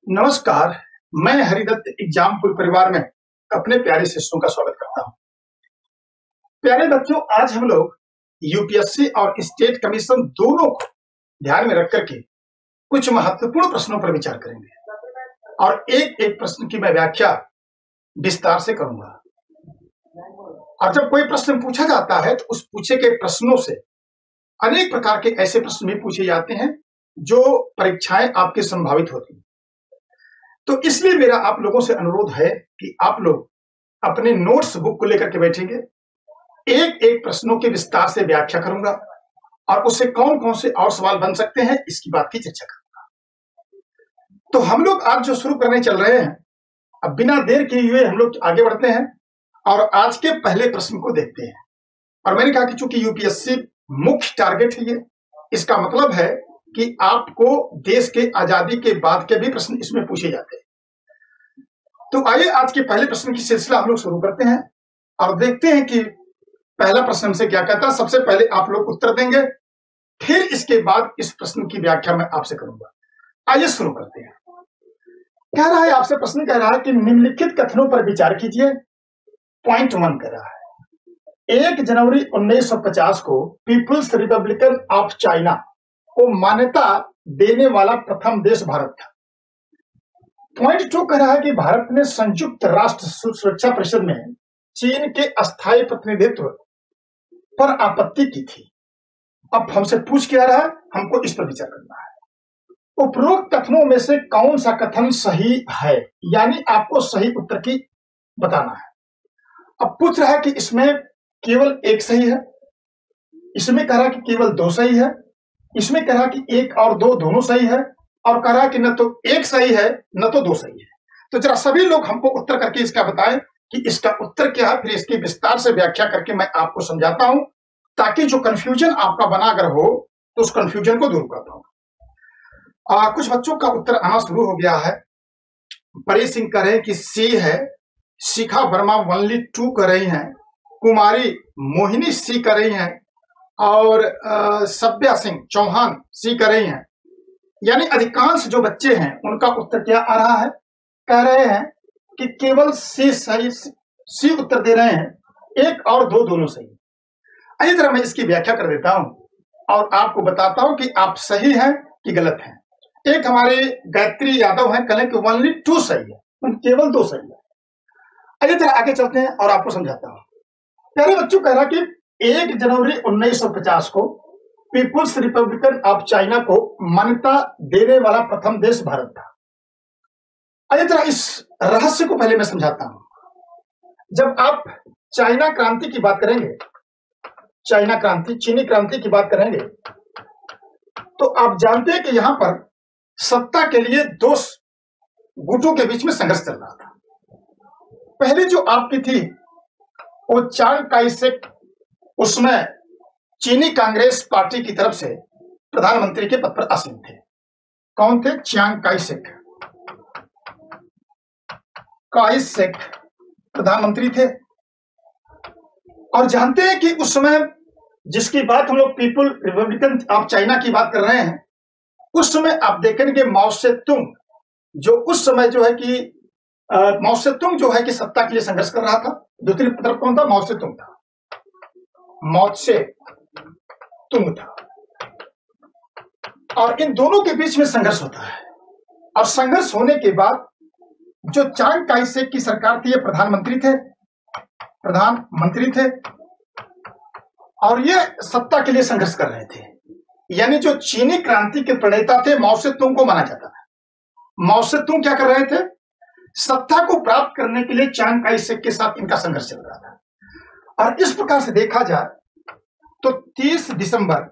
नमस्कार। मैं हरिदत्त एग्जामपुर परिवार में अपने प्यारे शिष्यों का स्वागत करता हूं। प्यारे बच्चों, आज हम लोग यूपीएससी और स्टेट कमीशन दोनों को ध्यान में रख करके कुछ महत्वपूर्ण प्रश्नों पर विचार करेंगे और एक एक प्रश्न की मैं व्याख्या विस्तार से करूंगा। और जब कोई प्रश्न पूछा जाता है तो उस पूछे गए प्रश्नों से अनेक प्रकार के ऐसे प्रश्न भी पूछे जाते हैं जो परीक्षाएं आपकी संभावित होती हैं। तो इसलिए मेरा आप लोगों से अनुरोध है कि आप लोग अपने नोट्स बुक को लेकर के बैठेंगे। एक एक प्रश्नों के विस्तार से व्याख्या करूंगा और उससे कौन कौन से और सवाल बन सकते हैं इसकी बात की चर्चा करूंगा। तो हम लोग आज जो शुरू करने चल रहे हैं, अब बिना देर किए हुए हम लोग आगे बढ़ते हैं और आज के पहले प्रश्न को देखते हैं। और मैंने कहा कि चूंकि यूपीएससी मुख्य टारगेट है, ये इसका मतलब है कि आपको देश के आजादी के बाद के भी प्रश्न इसमें पूछे जाते हैं। तो आइए आज के पहले प्रश्न की सिलसिला हम लोग शुरू करते हैं और देखते हैं कि पहला प्रश्न हमसे क्या कहता है। सबसे पहले आप लोग उत्तर देंगे, फिर इसके बाद इस प्रश्न की व्याख्या मैं आपसे करूंगा। आइए शुरू करते हैं। कह रहा है, आपसे प्रश्न कह रहा है कि निम्नलिखित कथनों पर विचार कीजिए। पॉइंट 1 कह रहा है, 1 जनवरी 1950 को पीपुल्स रिपब्लिकन ऑफ चाइना को मान्यता देने वाला प्रथम देश भारत था। पॉइंट 2 कह रहा है कि भारत ने संयुक्त राष्ट्र सुरक्षा परिषद में चीन के अस्थायी प्रतिनिधित्व पर आपत्ति की थी। अब हमसे पूछ क्या रहा है, हमको इस पर विचार करना है। उपरोक्त कथनों में से कौन सा कथन सही है, यानी आपको सही उत्तर की बताना है। अब पूछ रहा है कि इसमें केवल एक सही है, इसमें कह रहा है कि केवल 2 सही है, इसमें कह रहा कि 1 और 2 दोनों सही है, और कह रहा कि न तो 1 सही है न तो 2 सही है। तो जरा सभी लोग हमको उत्तर करके इसका बताएं कि इसका उत्तर क्या है, फिर इसकी विस्तार से व्याख्या करके मैं आपको समझाता हूं, ताकि जो कंफ्यूजन आपका बना अगर हो तो उस कंफ्यूजन को दूर कर पाऊं। कुछ बच्चों का उत्तर आना शुरू हो गया है। परी सिंह कह रहे हैं कि सी है, शिखा वर्मा वनली 2 कर रही हैं, कुमारी मोहिनी सी कर रही हैं, और सभ्या सिंह चौहान सी कर रही हैं। यानी अधिकांश जो बच्चे हैं उनका उत्तर क्या आ रहा है, कह रहे हैं कि केवल सी सही, सी उत्तर दे रहे हैं, 1 और 2 दोनों सही। इसी तरह मैं इसकी व्याख्या कर देता हूं और आपको बताता हूं कि आप सही हैं कि गलत हैं। एक हमारे गायत्री यादव हैं, कहें कि ओनली 2 सही है, केवल 2 सही है। इसी तरह आगे चलते हैं और आपको समझाता हूं। प्यारे बच्चों, कह रहा कि 1 जनवरी 1950 को पीपुल्स रिपब्लिकन ऑफ चाइना को मान्यता देने वाला प्रथम देश भारत था। इसी तरह इस रहस्य को पहले मैं समझाता हूं। जब आप चाइना क्रांति की बात करेंगे, चाइना क्रांति, चीनी क्रांति की बात करेंगे, तो आप जानते हैं कि यहां पर सत्ता के लिए 2 गुटों के बीच में संघर्ष चल रहा था। पहले जो आपकी थी वो चांग काई शेक, उसमें चीनी कांग्रेस पार्टी की तरफ से प्रधानमंत्री के पद पर आसीन थे। कौन थे? Chiang Kai Shek. Kai Shek प्रधानमंत्री थे। और जानते हैं कि उस समय जिसकी बात हम लोग पीपुल रिपब्लिकन ऑफ चाइना की बात कर रहे हैं, उस समय आप देखेंगे माओ से तुंग, जो उस समय जो है कि माओ से तुंग जो है कि सत्ता के लिए संघर्ष कर रहा था। दूसरी तरफ कौन था? माओ से तुंग था, माओ से तुंग था। और इन दोनों के बीच में संघर्ष होता है। और संघर्ष होने के बाद जो चांग काई शेक की सरकार थी, ये प्रधानमंत्री थे और ये सत्ता के लिए संघर्ष कर रहे थे। यानी जो चीनी क्रांति के प्रणेता थे माओ से तुंग को माना जाता था। माओ से तुंग क्या कर रहे थे? सत्ता को प्राप्त करने के लिए चांग काई शेक के साथ इनका संघर्ष चल रहा था। और इस प्रकार से देखा जाए तो 30 दिसंबर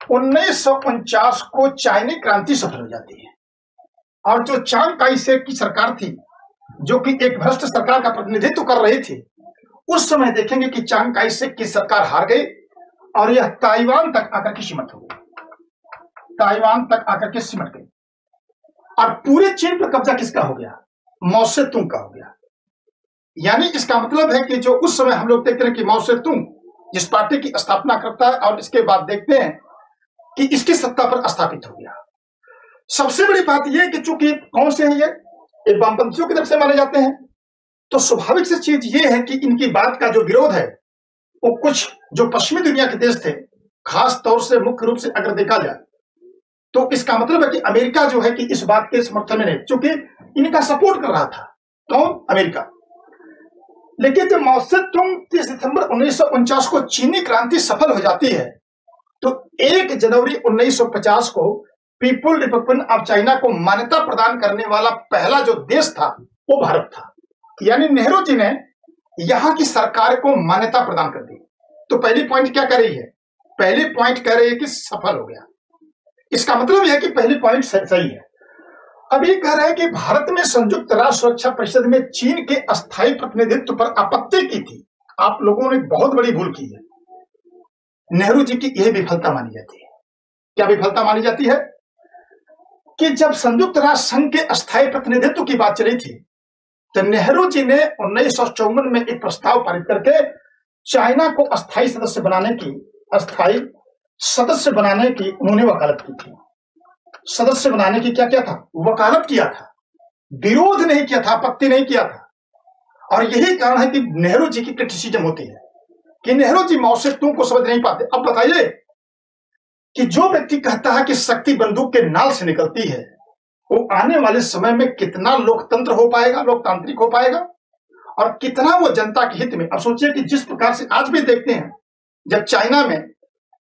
1949 को चाइनी क्रांति सफल हो जाती है। और जो चांग काई शेक की सरकार थी, जो कि एक भ्रष्ट सरकार का प्रतिनिधित्व कर रही थी, उस समय देखेंगे कि चांग काई शेक की सरकार हार गई और यह ताइवान तक आकर के सिमट हो गई, ताइवान तक आकर के सिमट गई। और पूरे चीन पर कब्जा किसका हो गया? माओ से तुंग का हो गया। यानी इसका मतलब है कि जो उस समय हम लोग देखते हैं कि माओ से तुंग जिस पार्टी की स्थापना करता है, और इसके बाद देखते हैं कि इसकी सत्ता पर स्थापित हो गया। सबसे बड़ी बात यह कि चूंकि कौन से हैं ये वामपंथियों की तरफ से माने जाते हैं, तो स्वाभाविक सी चीज ये है कि इनकी बात का जो विरोध है वो कुछ जो पश्चिमी दुनिया के देश थे, खास तौर से मुख्य रूप से अगर देखा जाए तो इसका मतलब है कि अमेरिका जो है कि इस बात के समर्थन में नहीं, चूंकि इनका सपोर्ट कर रहा था। कौन? अमेरिका। लेकिन जब माओ सेतुंग 30 सितंबर 1949 को चीनी क्रांति सफल हो जाती है तो 1 जनवरी 1950 को पीपुल रिपब्लिक ऑफ चाइना को मान्यता प्रदान करने वाला पहला जो देश था वो भारत था। यानी नेहरू जी ने यहां की सरकार को मान्यता प्रदान कर दी। तो पहली पॉइंट क्या कर रही है? पहली पॉइंट कह रही है कि सफल हो गया। इसका मतलब यह है कि पहली पॉइंट सही है। अब ये कह रहे हैं कि भारत में संयुक्त राष्ट्र सुरक्षा परिषद में चीन के अस्थायी प्रतिनिधित्व पर आपत्ति की थी। आप लोगों ने बहुत बड़ी भूल की है। नेहरू जी की यह विफलता मानी जाती है। क्या विफलता मानी जाती है? कि जब संयुक्त राष्ट्र संघ के अस्थायी प्रतिनिधित्व की बात चली थी तो नेहरू जी ने 1954 में एक प्रस्ताव पारित करके चाइना को अस्थायी सदस्य बनाने की उन्होंने वकालत की थी। सदस्य बनाने की क्या था? वकालत किया था, विरोध नहीं किया था, आपत्ति नहीं किया था। और यही कारण है कि नेहरू जी की क्रिटिसिज्म होती है कि नेहरू जी माओ सेतुंग को समझ नहीं पाते। अब बताइए कि जो व्यक्ति कहता है कि शक्ति बंदूक के नाल से निकलती है, वो आने वाले समय में कितना लोकतंत्र हो पाएगा, लोकतांत्रिक हो पाएगा, और कितना वो जनता के हित में। अब सोचिए कि जिस प्रकार से आज भी देखते हैं, जब चाइना में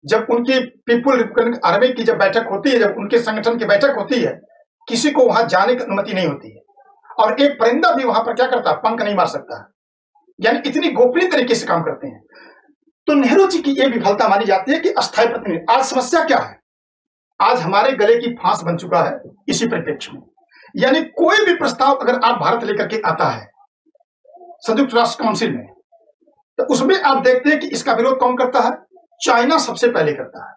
जब उनकी पीपुल रिपब्लिक आर्मी की जब बैठक होती है, जब उनके संगठन की बैठक होती है, किसी को वहां जाने की अनुमति नहीं होती है, और एक परिंदा भी वहां पर क्या करता? पंख नहीं मार सकता। यानी इतनी गोपनीय तरीके से काम करते हैं। तो नेहरू जी की यह विफलता मानी जाती है कि अस्थायी प्रतिनिधि। आज समस्या क्या है? आज हमारे गले की फांस बन चुका है इसी परिप्रेक्ष्य में। यानी कोई भी प्रस्ताव अगर आप भारत लेकर के आता है संयुक्त राष्ट्र काउंसिल में, तो उसमें आप देखते हैं कि इसका विरोध कौन करता है? चाइना सबसे पहले करता है।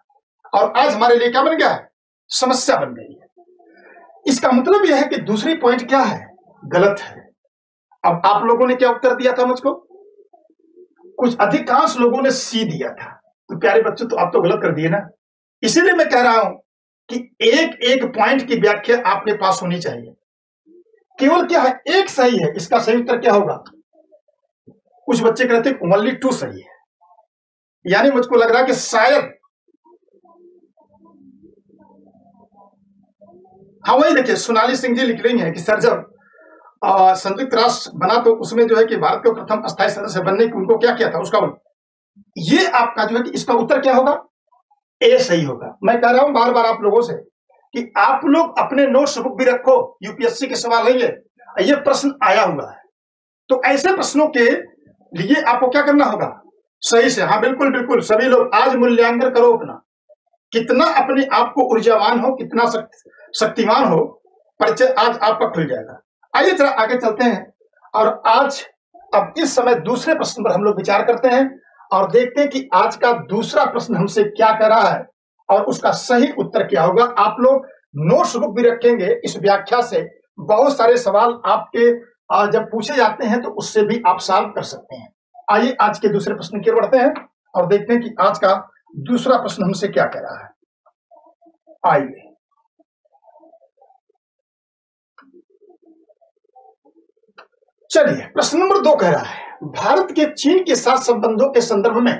और आज हमारे लिए क्या बन गया है? समस्या बन गई है। इसका मतलब यह है कि दूसरी पॉइंट क्या है? गलत है। अब आप लोगों ने क्या उत्तर दिया था मुझको? कुछ अधिकांश लोगों ने सी दिया था। तो प्यारे बच्चों, तो आप तो गलत कर दिए ना। इसीलिए मैं कह रहा हूं कि एक एक पॉइंट की व्याख्या आपके पास होनी चाहिए। केवल क्या है? एक सही है। इसका सही उत्तर क्या होगा? कुछ बच्चे कहते हैं ओनली 2 सही है। यानी मुझको लग रहा है कि शायद, हाँ वही देखिए, सोनाली सिंह जी लिख रही हैं कि सर जब संयुक्त राष्ट्र बना तो उसमें जो है कि भारत को प्रथम अस्थायी सदस्य बनने की उनको क्या किया था उसका। ये आपका जो है कि इसका उत्तर क्या होगा? ए सही होगा। मैं कह रहा हूं बार बार आप लोगों से कि आप लोग अपने नोट्स बुक भी रखो, यूपीएससी के सवाल है ये प्रश्न आया हुआ है। तो ऐसे प्रश्नों के लिए आपको क्या करना होगा? सही से, हाँ बिल्कुल बिल्कुल, सभी लोग आज मूल्यांकन करो अपना, कितना अपने आप को ऊर्जावान हो, कितना शक्तिमान हो, परिचय आज आपका खुल जाएगा। आइए जरा आगे चलते हैं और आज अब इस समय दूसरे प्रश्न पर हम लोग विचार करते हैं और देखते हैं कि आज का दूसरा प्रश्न हमसे क्या कह रहा है और उसका सही उत्तर क्या होगा। आप लोग नोट्स बुक भी रखेंगे। इस व्याख्या से बहुत सारे सवाल आपके जब पूछे जाते हैं तो उससे भी आप सॉल्व कर सकते हैं। आइए आज के दूसरे प्रश्न की ओर बढ़ते हैं और देखते हैं कि आज का दूसरा प्रश्न हमसे क्या कह रहा है। आइए चलिए, प्रश्न नंबर 2 कह रहा है, भारत के चीन के साथ संबंधों के संदर्भ में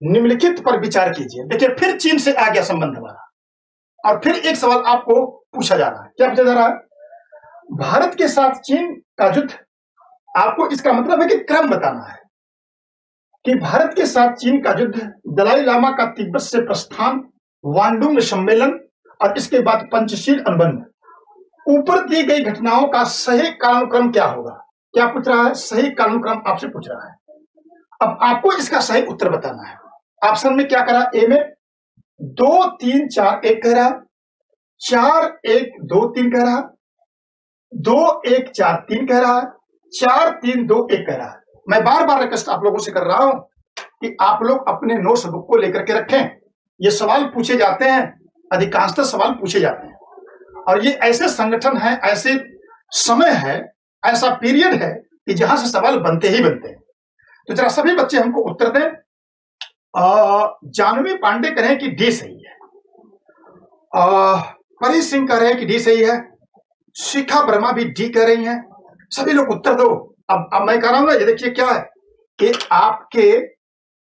निम्नलिखित पर विचार कीजिए। देखिए, फिर चीन से आ गया संबंध हमारा और फिर एक सवाल आपको पूछा जा रहा है। क्या पूछा जा रहा है? भारत के साथ चीन का युद्ध। आपको इसका मतलब है कि क्रम बताना है कि भारत के साथ चीन का युद्ध, दलाई लामा का तिब्बत से प्रस्थान, वांडुंग सम्मेलन और इसके बाद पंचशील अनुबंध। ऊपर दी गई घटनाओं का सही कालक्रम क्या होगा? क्या पूछ रहा है? सही कालक्रम आपसे पूछ रहा है। अब आपको इसका सही उत्तर बताना है। ऑप्शन में क्या करा? ए में 2 3 4 1 कह रहा, 4 1 2 3 कह रहा, 2 1 4 3 कह रहा, 4 3 2 1 कह रहा। मैं बार बार रिक्वेस्ट आप लोगों से कर रहा हूं कि आप लोग अपने नोट्स बुक को लेकर के रखें। ये सवाल पूछे जाते हैं, अधिकांशतः सवाल पूछे जाते हैं और ये ऐसे संगठन है, ऐसे समय है, ऐसा पीरियड है कि जहां से सवाल बनते ही बनते हैं। तो जरा सभी बच्चे हमको उत्तर दें। जानवी पांडे करें कि डी सही है। परेश सिंह कह रहे हैं कि डी सही है, शिखा वर्मा भी डी कह रही हैं। सभी लोग उत्तर दो। अब मैं कह रहा हूं ना, ये देखिए क्या है कि आपके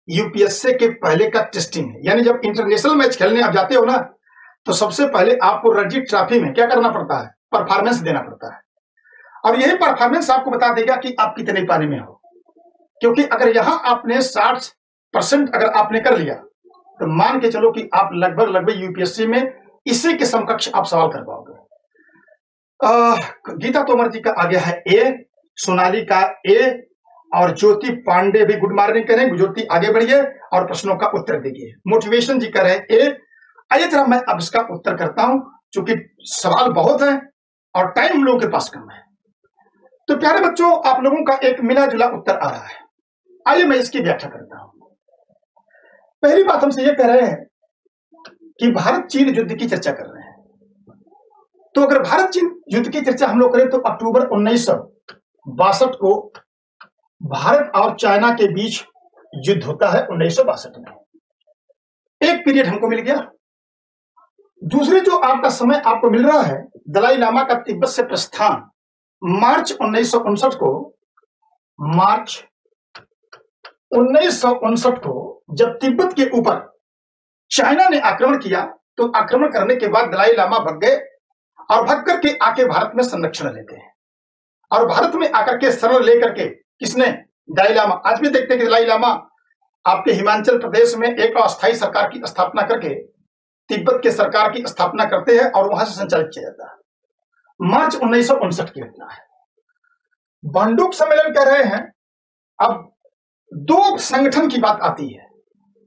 यूपीएससी के पहले का टेस्टिंग है, यानी जब इंटरनेशनल मैच खेलने आप जाते हो ना, तो सबसे पहले आपको रणजी ट्रॉफी में क्या करना पड़ता है, परफॉर्मेंस देना पड़ता है। और यही परफॉर्मेंस आपको बता देगा कि आप कितने पानी में हो। क्योंकि अगर यहां आपने 60% अगर आपने कर लिया, तो मान के चलो कि आप लगभग यूपीएससी में इसी के समकक्ष आप सवाल कर पाओगे। गीता तोमर जी का आ गया है ए, सोनाली का ए, और ज्योति पांडे भी गुड मॉर्निंग करें। ज्योति आगे बढ़िए और प्रश्नों का उत्तर दीजिए। मोटिवेशन जी कर रहे हैं ए। आइए जरा मैं अब इसका उत्तर करता हूं, क्योंकि सवाल बहुत है और टाइम हम लोगों के पास कम है। तो प्यारे बच्चों, आप लोगों का एक मिला जुला उत्तर आ रहा है। आइए मैं इसकी व्याख्या करता हूं। पहली बात हमसे ये कह रहे हैं कि भारत चीन युद्ध की चर्चा कर रहे हैं। तो अगर भारत चीन युद्ध की चर्चा हम लोग करें तो अक्टूबर 1962 को भारत और चाइना के बीच युद्ध होता है 1962 में। एक पीरियड हमको मिल गया। दूसरे जो आपका समय आपको मिल रहा है, दलाई लामा का तिब्बत से प्रस्थान मार्च 1959 को, मार्च 1959 को जब तिब्बत के ऊपर चाइना ने आक्रमण किया, तो आक्रमण करने के बाद दलाई लामा भग गए और भग करके आके भारत में संरक्षण लेते हैं। और भारत में आकर के शरण लेकर के किसने, दलाई लामा। आज भी देखते हैं कि दलाई लामा आपके हिमाचल प्रदेश में एक अस्थायी सरकार की स्थापना करके तिब्बत के सरकार की स्थापना करते हैं और वहां से संचालित किया जाता है। मार्च 1959 की घटना है। बंडूक सम्मेलन कह रहे हैं। अब दो संगठन की बात आती है,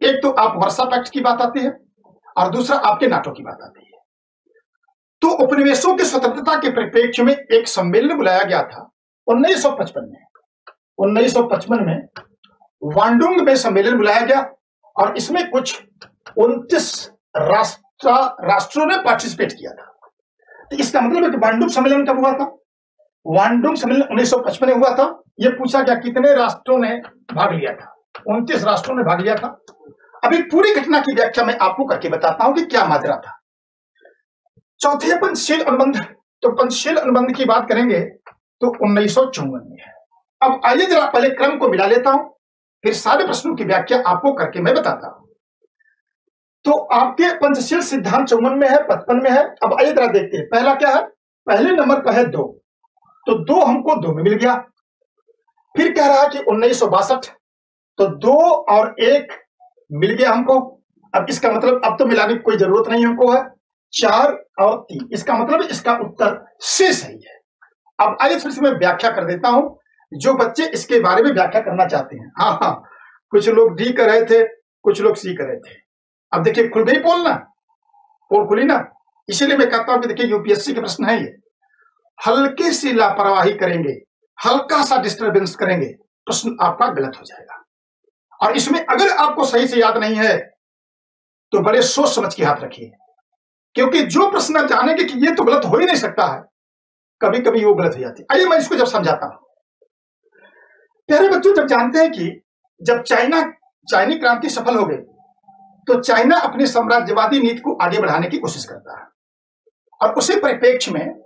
एक तो आप वर्सा पैक्ट की बात आती है और दूसरा आपके नाटो की बात आती है। तो उपनिवेशों की स्वतंत्रता के परिप्रेक्ष्य में एक सम्मेलन बुलाया गया था 1955 में। 1955 में वांडुंग में सम्मेलन बुलाया गया और इसमें कुछ 29 राष्ट्रों ने पार्टिसिपेट किया था। तो इसका मतलब है कि वांडुंग सम्मेलन कब हुआ था? वांडुंग सम्मेलन 1955 में हुआ था। यह पूछा गया कितने राष्ट्रों ने भाग लिया था? 29 राष्ट्रों ने भाग लिया था। अभी पूरी घटना की व्याख्या मैं आपको करके बताता हूं कि क्या माजरा था। चौथे पंचशील अनुबंध, तो पंचशील अनुबंध की बात करेंगे तो 1954 में है। अब आइए जरा पहले क्रम को मिला लेता हूं, फिर सारे प्रश्नों की व्याख्या आपको करके मैं बताता हूं। तो आपके पंचशील सिद्धांत 54 में है, 55 में है। अब आइए जरा देखते हैं। पहला क्या है? पहले नंबर पर है 2, तो 2 हमको 2 में मिल गया। फिर कह रहा है कि 1962, तो 2 और 1 मिल गया हमको। अब इसका मतलब अब तो मिलाने की कोई जरूरत नहीं हमको है। 4 और 3, इसका मतलब इसका उत्तर से सही है। अब आइए फिर से मैं व्याख्या कर देता हूं, जो बच्चे इसके बारे में व्याख्या करना चाहते हैं। हाँ, कुछ लोग डी कर रहे थे, कुछ लोग सी कर रहे थे। अब देखिए खुल गई पोल ना, पोल खुली ना। इसीलिए मैं कहता हूं कि देखिए यूपीएससी के प्रश्न है ये। हल्की सी लापरवाही करेंगे, हल्का सा डिस्टर्बेंस करेंगे, प्रश्न आपका गलत हो जाएगा। और इसमें अगर आपको सही से याद नहीं है तो बड़े सोच समझ के हाथ रखिए, क्योंकि जो प्रश्न आप जानेंगे कि ये तो गलत हो ही नहीं सकता है, कभी कभी वो गलत हो जाती है। आइए मैं इसको जब समझाता हूं। प्यारे बच्चों, जब जानते हैं कि जब चाइनी क्रांति सफल हो गई, तो चाइना अपनी साम्राज्यवादी नीति को आगे बढ़ाने की कोशिश करता है। और उसी परिप्रेक्ष्य में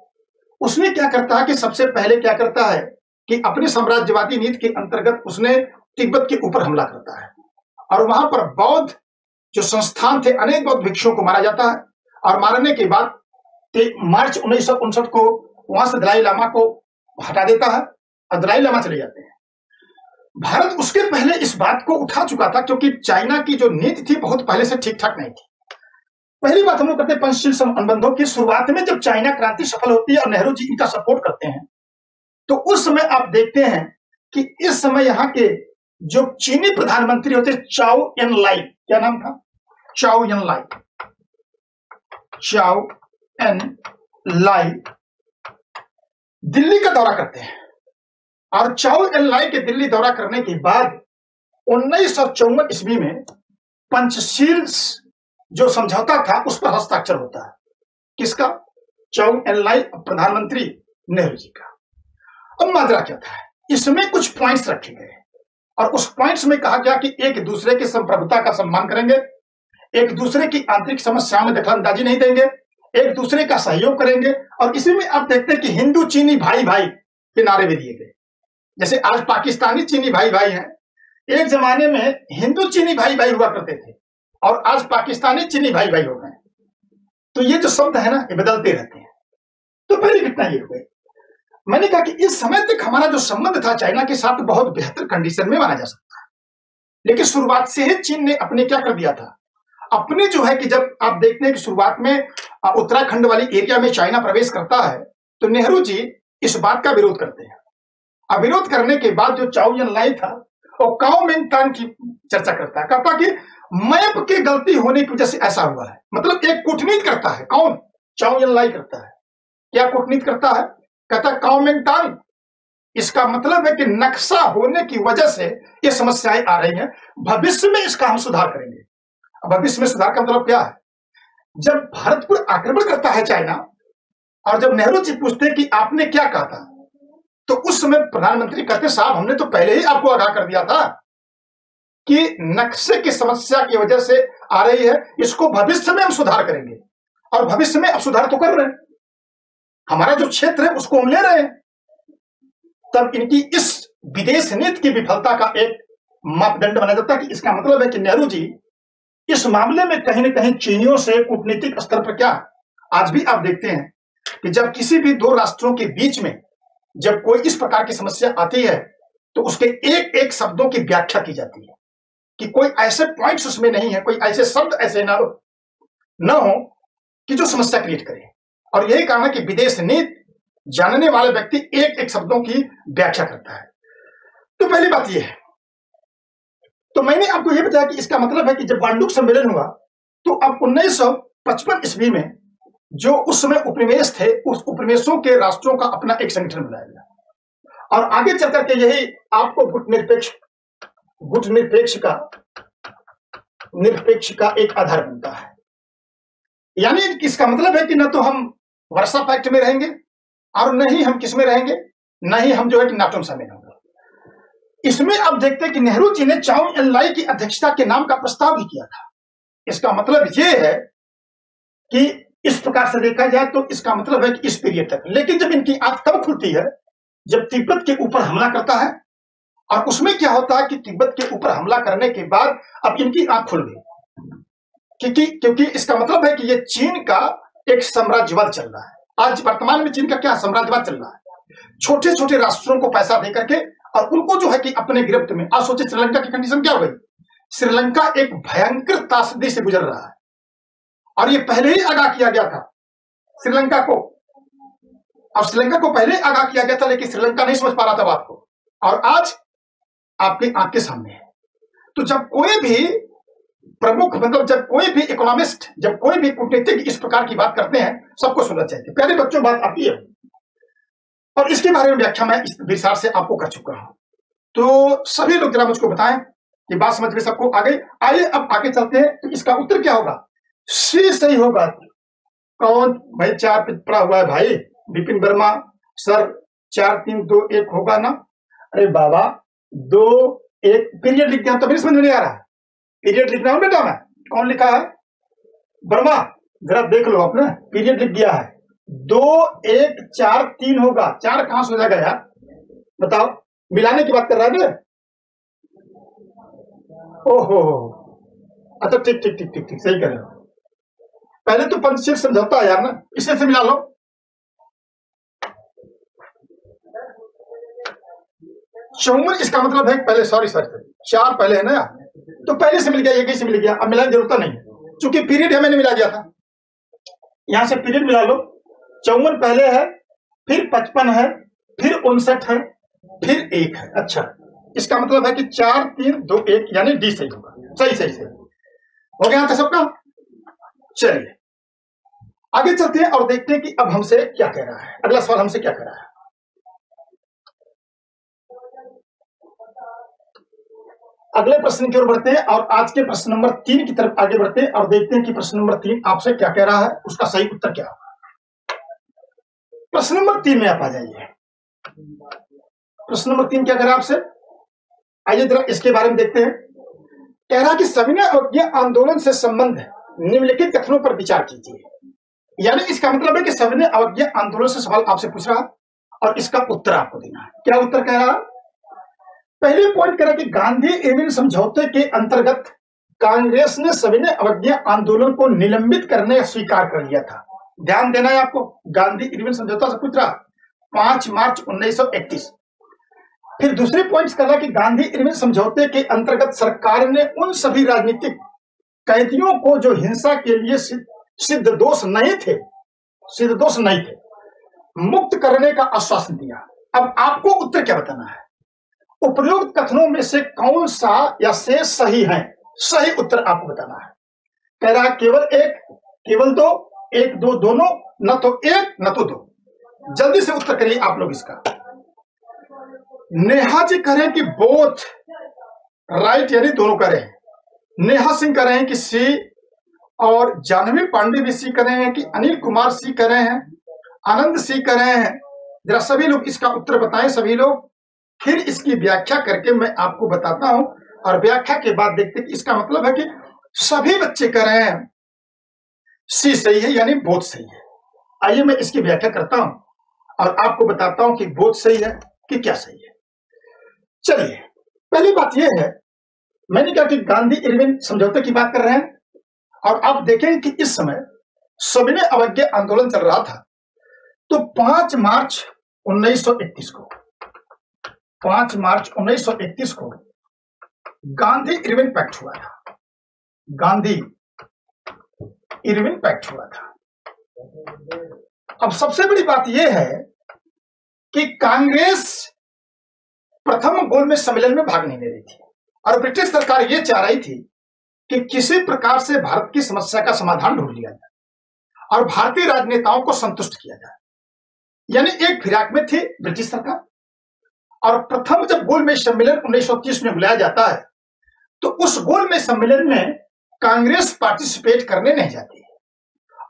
उसने क्या करता है कि सबसे पहले क्या करता है कि अपनी साम्राज्यवादी नीति के अंतर्गत उसने तिब्बत के ऊपर हमला करता है। और वहां पर बौद्ध जो संस्थान थे, अनेक बौद्ध भिक्षुओं को मारा जाता है। और मारने के बाद मार्च 1959 को वहां से दलाई लामा को हटा देता है और दलाई लामा चले जाते हैं। भारत उसके पहले इस बात को उठा चुका था, क्योंकि चाइना की जो नीति थी बहुत पहले से ठीक ठाक नहीं थी। पहली बात हम लोग करते हैं पंचशील अनुबंधों की। शुरुआत में जब चाइना क्रांति सफल होती है और नेहरू जी इनका सपोर्ट करते हैं, तो उस समय आप देखते हैं कि इस समय यहाँ के जो चीनी प्रधानमंत्री होते चाओ एन लाई, क्या नाम था? चाओ एन लाई। चाओ एन लाई दिल्ली का दौरा करते हैं। और चाओ एन लाई के दिल्ली दौरा करने के बाद 1954 ईस्वी में पंचशील जो समझौता था उस पर हस्ताक्षर होता है। किसका? चाओ एन लाई, प्रधानमंत्री नेहरू जी का। अब माजरा क्या था? इसमें कुछ पॉइंट्स रखे गए और उस पॉइंट्स में कहा गया कि एक दूसरे की संप्रभुता का सम्मान करेंगे, एक दूसरे की आंतरिक समस्याओं में दखलंदाजी नहीं देंगे एक दूसरे का सहयोग करेंगे। और इसी में आप देखते हैं कि हिंदू चीनी भाई भाई के नारे भी दिए गए। जैसे आज पाकिस्तानी चीनी भाई भाई हैं, एक जमाने में हिंदू चीनी भाई भाई हुआ करते थे और आज पाकिस्तानी चीनी भाई भाई हो गए। तो ये जो शब्द है ना, ये बदलते रहते हैं। तो पहली घटना ये हो गई। मैंने कहा कि इस समय तक हमारा जो संबंध था चाइना के साथ बहुत बेहतर कंडीशन में माना जा सकता है, लेकिन शुरुआत से ही चीन ने अपने क्या कर दिया था, अपने जो है कि जब आप देखते हैं कि शुरुआत में उत्तराखंड वाली एरिया में चाइना प्रवेश करता है तो नेहरू जी इस बात का विरोध करते हैं। अब विरोध करने के बाद जो चाओ एन लाई था और काओमिंतान की चर्चा करता है, कहता कि मैप की गलती होने की वजह से ऐसा हुआ है। मतलब एक कूटनीति करता है, कौन? चाओ एन लाई करता है। क्या कूटनीति करता है? कहता है काओमिंतान। इसका मतलब है कि नक्शा होने की वजह से ये समस्याएं आ रही हैं, भविष्य में इसका हम सुधार करेंगे। भविष्य में सुधार का मतलब क्या है? जब भारत पर आक्रमण करता है चाइना और जब नेहरू जी पूछते हैं कि आपने क्या कहा था, तो उस समय प्रधानमंत्री कहते साहब हमने तो पहले ही आपको आगाह कर दिया था कि नक्शे की समस्या की वजह से आ रही है, इसको भविष्य में हम सुधार करेंगे। और भविष्य में अब सुधार तो कर रहे हैं, हमारा जो क्षेत्र है उसको हम ले रहे हैं। तब इनकी इस विदेश नीति की विफलता का एक मापदंड बना जाता है कि इसका मतलब है कि नेहरू जी इस मामले में कहीं ना कहीं चीनियों से कूटनीतिक स्तर पर क्या, आज भी आप देखते हैं कि जब किसी भी दो राष्ट्रों के बीच में जब कोई इस प्रकार की समस्या आती है तो उसके एक एक शब्दों की व्याख्या की जाती है कि कोई ऐसे पॉइंट्स उसमें नहीं है, कोई ऐसे शब्द ऐसे ना हो कि जो समस्या क्रिएट करे। और यही कारण है कि विदेश नीति जानने वाले व्यक्ति एक एक शब्दों की व्याख्या करता है। तो पहली बात यह है। तो मैंने आपको यह बताया कि इसका मतलब है कि जब बांडुक सम्मेलन हुआ तो अब 1955 ईस्वी में जो उस समय उपनिवेश थे, उस उपनिवेशों के राष्ट्रों का अपना एक संगठन बनाया गया और आगे चल करके यही आपको गुट निरपेक्ष का एक आधार बनता है। यानी इसका मतलब है कि न तो हम वर्सा पैक्ट में रहेंगे और न ही हम किस में रहेंगे, न ही हम जो है कि नाटो में शामिल होंगे। इसमें अब देखते हैं कि नेहरू जी ने चाओ एन लाई की अध्यक्षता के नाम का प्रस्ताव भी किया था। इसका मतलब यह है कि इस प्रकार से देखा जाए तो इसका मतलब है कि इस पीरियड तक। लेकिन जब इनकी आंख तब खुलती है जब तिब्बत के ऊपर हमला करता है, और उसमें क्या होता है कि तिब्बत के ऊपर हमला करने के बाद अब इनकी आंख खुल गई, क्योंकि इसका मतलब है कि ये चीन का एक साम्राज्यवाद चल रहा है। आज वर्तमान में चीन का क्या साम्राज्यवाद चल रहा है, छोटे छोटे राष्ट्रों को पैसा दे करके और उनको जो है कि अपने गिरफ्त में। आज सोचे श्रीलंका की कंडीशन क्या हो गई। श्रीलंका एक भयंकर त्रासदी से गुजर रहा है और ये पहले ही आगाह किया गया था श्रीलंका को, और श्रीलंका को पहले आगाह किया गया था, लेकिन श्रीलंका नहीं समझ पा रहा था बात को, और आज आपकी आंख के सामने है। तो जब कोई भी प्रमुख, मतलब जब कोई भी इकोनॉमिस्ट, जब कोई भी कूटनीतिज्ञ इस प्रकार की बात करते हैं, सबको सुनना चाहिए। प्यारे बच्चों, बात आती है और इसके बारे में व्याख्या मैं इस विस्तार से आपको कर चुका हूं। तो सभी लोग जरा मुझको बताएं कि बात समझ में सबको आ गई। आइए अब आगे चलते हैं। तो इसका उत्तर क्या होगा? सी सही होगा। कौन भाई? 4 पे पड़ा हुआ है भाई, विपिन वर्मा सर। 4 3 2 1 होगा ना? अरे बाबा 2 1 पीरियड लिख दिया, तभी समझ में नहीं आ रहा। पीरियड लिखना हो बेटा। मैं कौन लिखा है? वर्मा, जरा देख लो आपने, पीरियड लिख दिया है। 2 1 4 3 होगा। 4 कहां से हो जाएगा यार, बताओ? मिलाने की बात कर रहा है ना? ओहो, अच्छा ठीक ठीक ठीक ठीक ठीक, सही कह रहे हो। पहले तो पंचशील समझौता है यार ना, इसे से मिला लो। चौवन, इसका मतलब है पहले, सॉरी 4 पहले है ना, तो पहले से मिल गया, एक ही से मिल गया। अब मिलाने की जरूरत नहीं है, क्योंकि पीरियड है, मैंने मिला दिया था। यहां से पीरियड मिला लो। 54 पहले है, फिर 55 है, फिर 59 है, फिर 1 है। अच्छा, इसका मतलब है कि 4 3 2 1 यानी डी सही होगा। सही सही सही हो गया था सबका। चलिए आगे चलते हैं और देखते हैं कि अब हमसे क्या कह रहा है। अगला सवाल हमसे क्या कह रहा है। अगले प्रश्न की ओर बढ़ते हैं और आज के प्रश्न नंबर 3 की तरफ आगे बढ़ते हैं और देखते हैं कि प्रश्न नंबर 3 आपसे क्या कह रहा है, उसका सही उत्तर क्या होगा। प्रश्न नंबर 3 में आप आ जाइए। प्रश्न नंबर 3 क्या कह रहा है आपसे, आइए जरा इसके बारे में देखते हैं। कह रहा है कि सविनय अवज्ञा आंदोलन से संबंध निम्नलिखित कथनों पर विचार कीजिए। यानी इसका मतलब है कि सविनय अवज्ञा आंदोलन से सवाल आपसे पूछ रहा और इसका उत्तर आपको देना है। क्या उत्तर कह रहा? पहले पॉइंट कह रहा कि गांधी इरविन समझौते के अंतर्गत कांग्रेस ने सविनय अवज्ञा आंदोलन को निलंबित करने का स्वीकार कर लिया था। ध्यान देना है आपको, गांधी इरविन समझौता से पूछ रहा 5 मार्च 1931। फिर दूसरे पॉइंट कर रहा कि गांधी इरविन समझौते के अंतर्गत सरकार ने उन सभी राजनीतिक कैदियों को जो हिंसा के लिए सिद्ध दोष नहीं थे मुक्त करने का आश्वासन दिया। अब आपको उत्तर क्या बताना है? उपरोक्त कथनों में से कौन सा या से सही है? सही उत्तर आपको बताना है। कह रहा है केवल एक, केवल दो, एक दो दोनों, न तो एक न तो दो। जल्दी से उत्तर करिए आप लोग इसका। नेहा जी कह रहे हैं कि बोथ राइट, यानी दोनों कह रहे हैं। नेहा सिंह कह रहे हैं कि सी, और जानवी पांडे भी सी कह रहे हैं, कि अनिल कुमार सी कह रहे हैं, आनंद सी कह रहे हैं। जरा सभी लोग इसका उत्तर बताएं, सभी लोग। फिर इसकी व्याख्या करके मैं आपको बताता हूं, और व्याख्या के बाद देखते हैं कि इसका मतलब है कि सभी बच्चे कह रहे हैं सी सही है, यानी बोथ सही है। आइए मैं इसकी व्याख्या करता हूं और आपको बताता हूं कि बोथ सही है कि क्या सही है। चलिए, पहली बात यह है, मैंने कहा कि गांधी इरविन समझौते की बात कर रहे हैं, और आप देखेंगे कि इस समय सविनय अवज्ञा आंदोलन चल रहा था। तो 5 मार्च 1931 को 5 मार्च 1931 को गांधी इरविन पैक्ट हुआ था। गांधी इरविन पैक्ट हुआ था। अब सबसे बड़ी बात यह है कि कांग्रेस प्रथम गोलमेज सम्मेलन में भाग नहीं ले रही थी, और ब्रिटिश सरकार यह चाह रही थी कि किसी प्रकार से भारत की समस्या का समाधान ढूंढ लिया जाए और भारतीय राजनेताओं को संतुष्ट किया जाए। यानी एक फिराक में थी ब्रिटिश सरकार। और प्रथम जब गोलमेज सम्मेलन 1930 में बुलाया जाता है, तो उस गोलमेज सम्मेलन में कांग्रेस पार्टिसिपेट करने नहीं जाती है।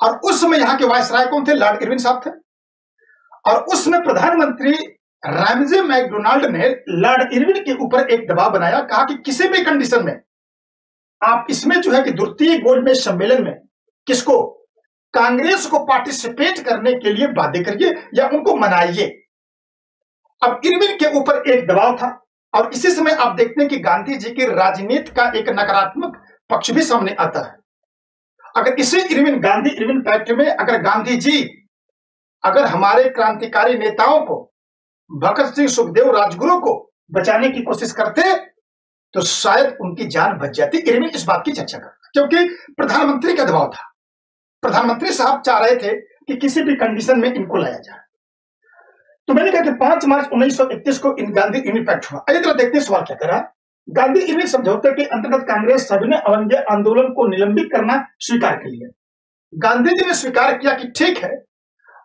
और उस समय यहां के वायसराय कौन थे? लॉर्ड इरविन साहब थे। और उसमें प्रधानमंत्री रैमजे मैकडोनाल्ड ने लॉर्ड इरविन के ऊपर एक दबाव बनाया, कहा कि किसी भी कंडीशन में आप इसमें जो है कि द्वितीय गोलमेज सम्मेलन में किसको, कांग्रेस को पार्टिसिपेट करने के लिए बाध्य करिए या उनको मनाइए। अब इरविन के ऊपर एक दबाव था, और इसी समय आप देखते हैं कि गांधी जी की राजनीति का एक नकारात्मक पक्ष भी सामने आता है। अगर इसी इरविन, गांधी इरविन पैक्ट में अगर गांधी जी अगर हमारे क्रांतिकारी नेताओं को, भगत सिंह, सुखदेव, राजगुरु को बचाने की कोशिश करते तो शायद उनकी जान बच जाती। इरविन इस बात की चर्चा करता, क्योंकि प्रधानमंत्री का दबाव था। प्रधानमंत्री साहब चाह रहे थे कि किसी भी कंडीशन में इनको लाया जाए। तो मैंने कहा कि 5 मार्च 1931 को इन गांधी इरविन पैक्ट हुआ। आइए जरा देखते हैं सवाल क्या करा। गांधी इरविन समझौते के अंतर्गत कांग्रेस सविनय अवज्ञा आंदोलन को निलंबित करना स्वीकार कर लिया। गांधी जी ने स्वीकार किया कि ठीक है,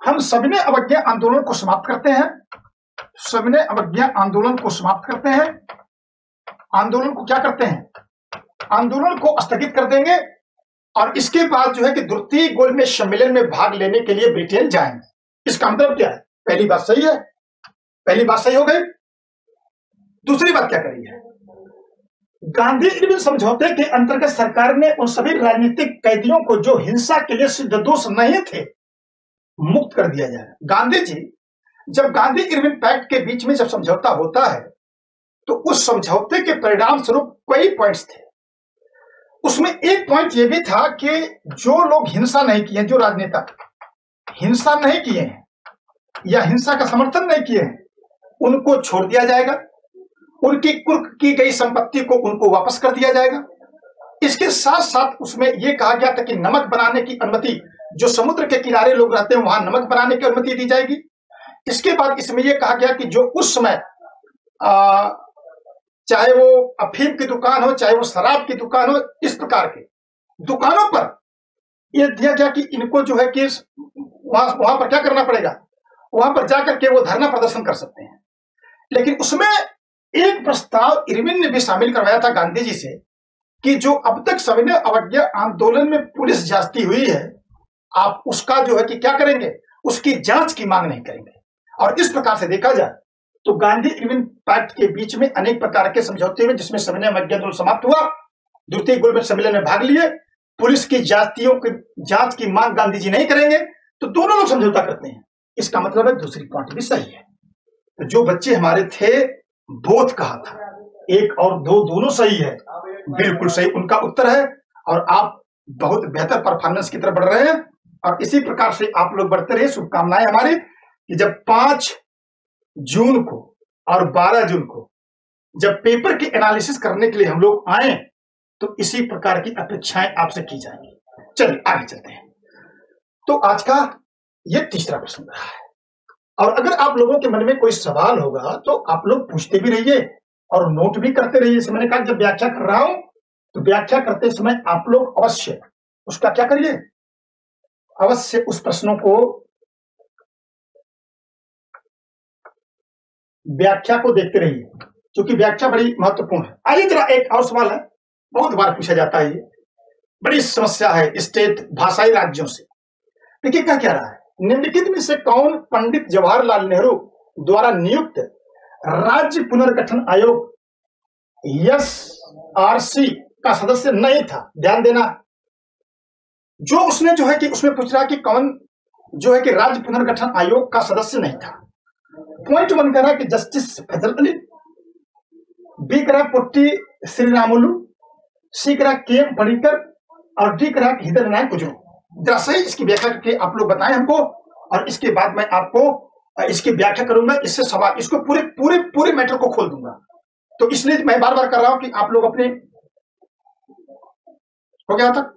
हम सविनय अवज्ञा आंदोलन को समाप्त करते हैं। सविनय अवज्ञा आंदोलन को समाप्त करते हैं। आंदोलन को क्या करते हैं? आंदोलन को स्थगित कर देंगे, और इसके बाद जो है कि द्वितीय गोलमेज सम्मेलन में भाग लेने के लिए ब्रिटेन जाएंगे। इसका मतलब क्या है? पहली बात सही है, पहली बात सही हो गई। दूसरी बात क्या करी है? गांधी इरविन समझौते के अंतर्गत सरकार ने उन सभी राजनीतिक कैदियों को जो हिंसा के लिए सिद्ध दोष नहीं थे मुक्त कर दिया जाए। गांधी जी, जब गांधी इरविन पैक्ट के बीच में जब समझौता होता है, तो उस समझौते के परिणाम स्वरूप कई पॉइंट्स थे। उसमें एक पॉइंट यह भी था कि जो लोग हिंसा नहीं किए, जो राजनेता हिंसा नहीं किए हैं या हिंसा का समर्थन नहीं किए हैं, उनको छोड़ दिया जाएगा। उनकी कुर्क की गई संपत्ति को उनको वापस कर दिया जाएगा। इसके साथ साथ उसमें यह कहा गया था कि नमक बनाने की अनुमति, जो समुद्र के किनारे लोग रहते हैं वहां नमक बनाने की अनुमति दी जाएगी। इसके बाद इसमें यह कहा गया कि जो उस समय चाहे वो अफीम की दुकान हो, चाहे वो शराब की दुकान हो, इस प्रकार के दुकानों पर यह दिया गया कि इनको जो है कि वहां पर क्या करना पड़ेगा, वहां पर जाकर के वो धरना प्रदर्शन कर सकते हैं। लेकिन उसमें एक प्रस्ताव इरविन ने भी शामिल करवाया था गांधी जी से कि जो अब तक सविनय अवज्ञा आंदोलन में पुलिस ज्यादती हुई है, आप उसका जो है कि क्या करेंगे, उसकी जांच की मांग नहीं करेंगे। और इस प्रकार से देखा जाए तो गांधी इरविन पैक्ट के बीच में अनेक प्रकार के समझौते हुए, जिसमें सविनय अवज्ञा आंदोलन समाप्त हुआ, द्वितीय गोलमेज सम्मेलन में भाग लिए, पुलिस की जांच की मांग गांधी जी नहीं करेंगे, तो दोनों लोग समझौता करते हैं। इसका मतलब है दूसरी पार्टी भी सही है। तो जो बच्चे हमारे थे, बोथ कहा था, 1 और 2 दोनों सही है, बिल्कुल सही उनका उत्तर है। और आप बहुत बेहतर परफॉर्मेंस की तरफ बढ़ रहे हैं, और इसी प्रकार से आप लोग बढ़ते रहे। शुभकामनाएं हमारी कि जब 5 जून को और 12 जून को जब पेपर की एनालिसिस करने के लिए हम लोग आए, तो इसी प्रकार की अपेक्षाएं आपसे की जाएंगी। चलिए आगे चलते हैं। तो आज का ये तीसरा प्रश्न रहा है, और अगर आप लोगों के मन में कोई सवाल होगा तो आप लोग पूछते भी रहिए और नोट भी करते रहिए। जैसे मैंने कहा, जब व्याख्या कर रहा हूं तो व्याख्या करते समय आप लोग अवश्य उसका क्या करिए, अवश्य उस प्रश्नों को, व्याख्या को देखते रहिए, क्योंकि व्याख्या बड़ी महत्वपूर्ण है। आइए जरा एक और सवाल है, बहुत बार पूछा जाता है, ये बड़ी समस्या है स्टेट भाषाई राज्यों से। देखिए क्या रहा है, निम्नलिखित में से कौन पंडित जवाहरलाल नेहरू द्वारा नियुक्त राज्य पुनर्गठन आयोग SRC का सदस्य नहीं था? ध्यान देना, जो उसने जो है कि उसमें पूछ रहा है कि कौन जो है कि राज्य पुनर्गठन आयोग का सदस्य नहीं था। पॉइंट 1 कह रहा है कि जस्टिस फैजल अली, बी कह रहा पुट्टी श्रीरामुलु, सी कह रहा KM पर्रिकर, और डी कह रहा हृदय नारायण कुजूर। जरा सही इसकी व्याख्या करके आप लोग बताएं हमको, और इसके बाद मैं आपको इसकी व्याख्या करूंगा। इससे सवाल, इसको पूरे पूरे पूरे मैटर को खोल दूंगा। तो इसलिए मैं बार बार कर रहा हूं कि आप लोग अपने, हो गया तक।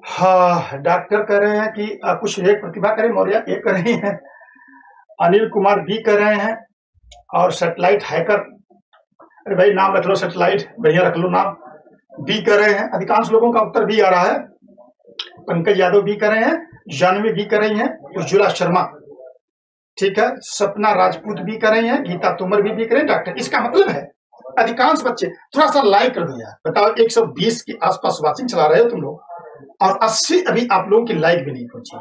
हाँ, डॉक्टर कह रहे हैं कि कुछ एक प्रतिभा करें मौर्य ये कर रही हैं, अनिल कुमार बी कर रहे हैं, और सैटेलाइट हैकर, अरे भाई नाम रख लो सैटेलाइट, बढ़िया रख लो नाम, बी कर रहे हैं। अधिकांश लोगों का उत्तर बी आ रहा है। पंकज यादव भी कर रहे हैं, जानवी भी कर रही हैं, उज्ज्वला शर्मा, ठीक है, सपना राजपूत भी कर रही हैं, गीता तोमर भी कर रहे हैं, डॉक्टर। इसका मतलब है अधिकांश बच्चे थोड़ा सा लाइक कर दो यार। बताओ, 120 के आसपास वाचिंग चला रहे हो तुम लोग, और 80 अभी आप लोगों की लाइक भी नहीं पहुंची।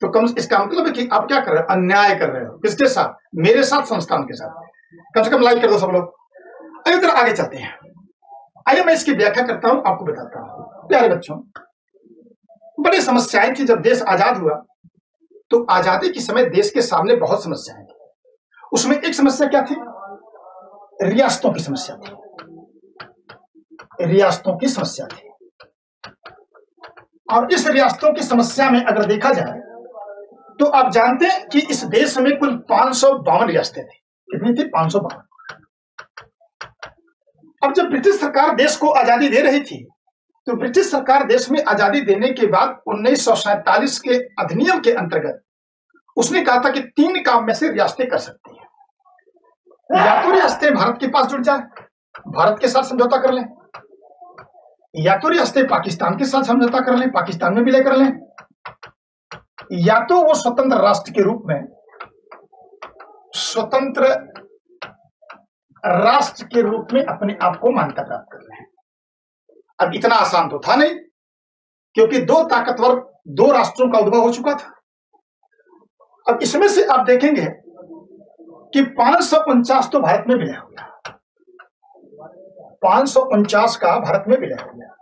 तो कम, इसका मतलब है कि आप क्या कर रहे हो, अन्याय कर रहे हो। किसके साथ? मेरे साथ, संस्थान के साथ। कम से कम लाइक कर दो सब लोग। अभी तरह आगे चलते हैं। आइए मैं इसकी व्याख्या करता हूं, आपको बताता हूं। प्यारे बच्चों, बड़ी समस्याएं थी जब देश आजाद हुआ। तो आजादी के समय देश के सामने बहुत समस्याएं थी। उसमें एक समस्या क्या थी? रियासतों की समस्या थी, रियासतों की समस्या थी। और इस रियासतों की समस्या में अगर देखा जाए तो आप जानते हैं कि इस देश में कुल 552 रियासतें थी। कितनी थी? 552। अब जब ब्रिटिश सरकार देश को आजादी दे रही थी, तो ब्रिटिश सरकार देश में आजादी देने के बाद 1947 के अधिनियम के अंतर्गत उसने कहा था कि 3 काम में से रियासतें कर सकती हैं। या तो रियासतें भारत के पास जुड़ जाए, भारत के साथ समझौता कर लें, या तो रियासतें पाकिस्तान के साथ समझौता कर लें, पाकिस्तान में विलय कर लें, या तो वो स्वतंत्र राष्ट्र के रूप में, स्वतंत्र राष्ट्र के रूप में अपने आप को मान्यता प्राप्त कर लें। अब इतना आसान तो था नहीं, क्योंकि 2 ताकतवर 2 राष्ट्रों का उद्भव हो चुका था। अब इसमें से आप देखेंगे कि 549 तो भारत में विलय हो गया, 549 का भारत में विलय हो गया।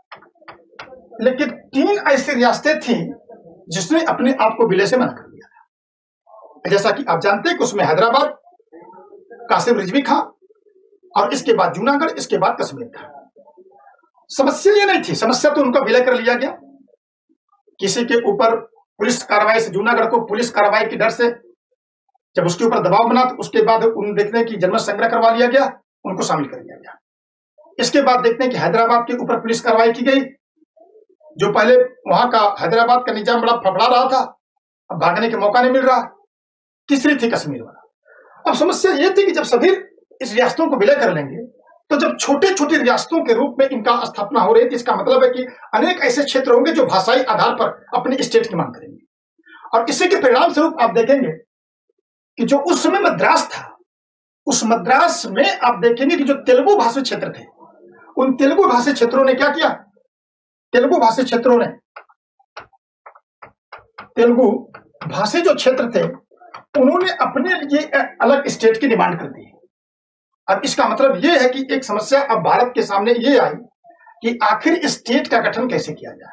लेकिन 3 ऐसी रियासतें थी जिसने अपने आप को विलय से मना कर दिया था। जैसा कि आप जानते हैं कि उसमें हैदराबाद, कासिम रिजवी खां, और इसके बाद जूनागढ़, इसके बाद कश्मीर था। समस्या ये नहीं थी, समस्या तो उनका विलय कर लिया गया। किसी के ऊपर पुलिस कार्रवाई से, जूनागढ़ को पुलिस कार्रवाई के डर से जब उसके ऊपर दबाव बना, तो उसके बाद उन देखते हैं कि जनमत संग्रह करवा लिया गया, उनको शामिल कर लिया गया। इसके बाद देखते हैं कि हैदराबाद के ऊपर पुलिस कार्रवाई की गई। जो पहले वहां का हैदराबाद का निजाम बड़ा फफड़ा रहा था, अब भागने के मौका नहीं मिल रहा। तीसरी थी कश्मीर वाला। अब समस्या ये थी कि जब सभी इस रियासतों को विलय कर लेंगे, तो जब छोटे छोटे रियासतों के रूप में इनका स्थापना हो रही थी, इसका मतलब है कि अनेक ऐसे क्षेत्र होंगे जो भाषाई आधार पर अपने स्टेट की मांग करेंगे। और इसी के परिणाम स्वरूप आप देखेंगे कि जो उस समय मद्रास था, उस मद्रास में आप देखेंगे कि जो तेलुगु भाषी क्षेत्र थे, उन तेलुगु भाषी क्षेत्रों ने क्या किया? तेलुगु भाषी क्षेत्रों ने, तेलुगु भाषी जो क्षेत्र थे, उन्होंने अपने लिए अलग स्टेट की डिमांड कर दी। अब इसका मतलब यह है कि एक समस्या अब भारत के सामने ये आई कि आखिर स्टेट का गठन कैसे किया जाए।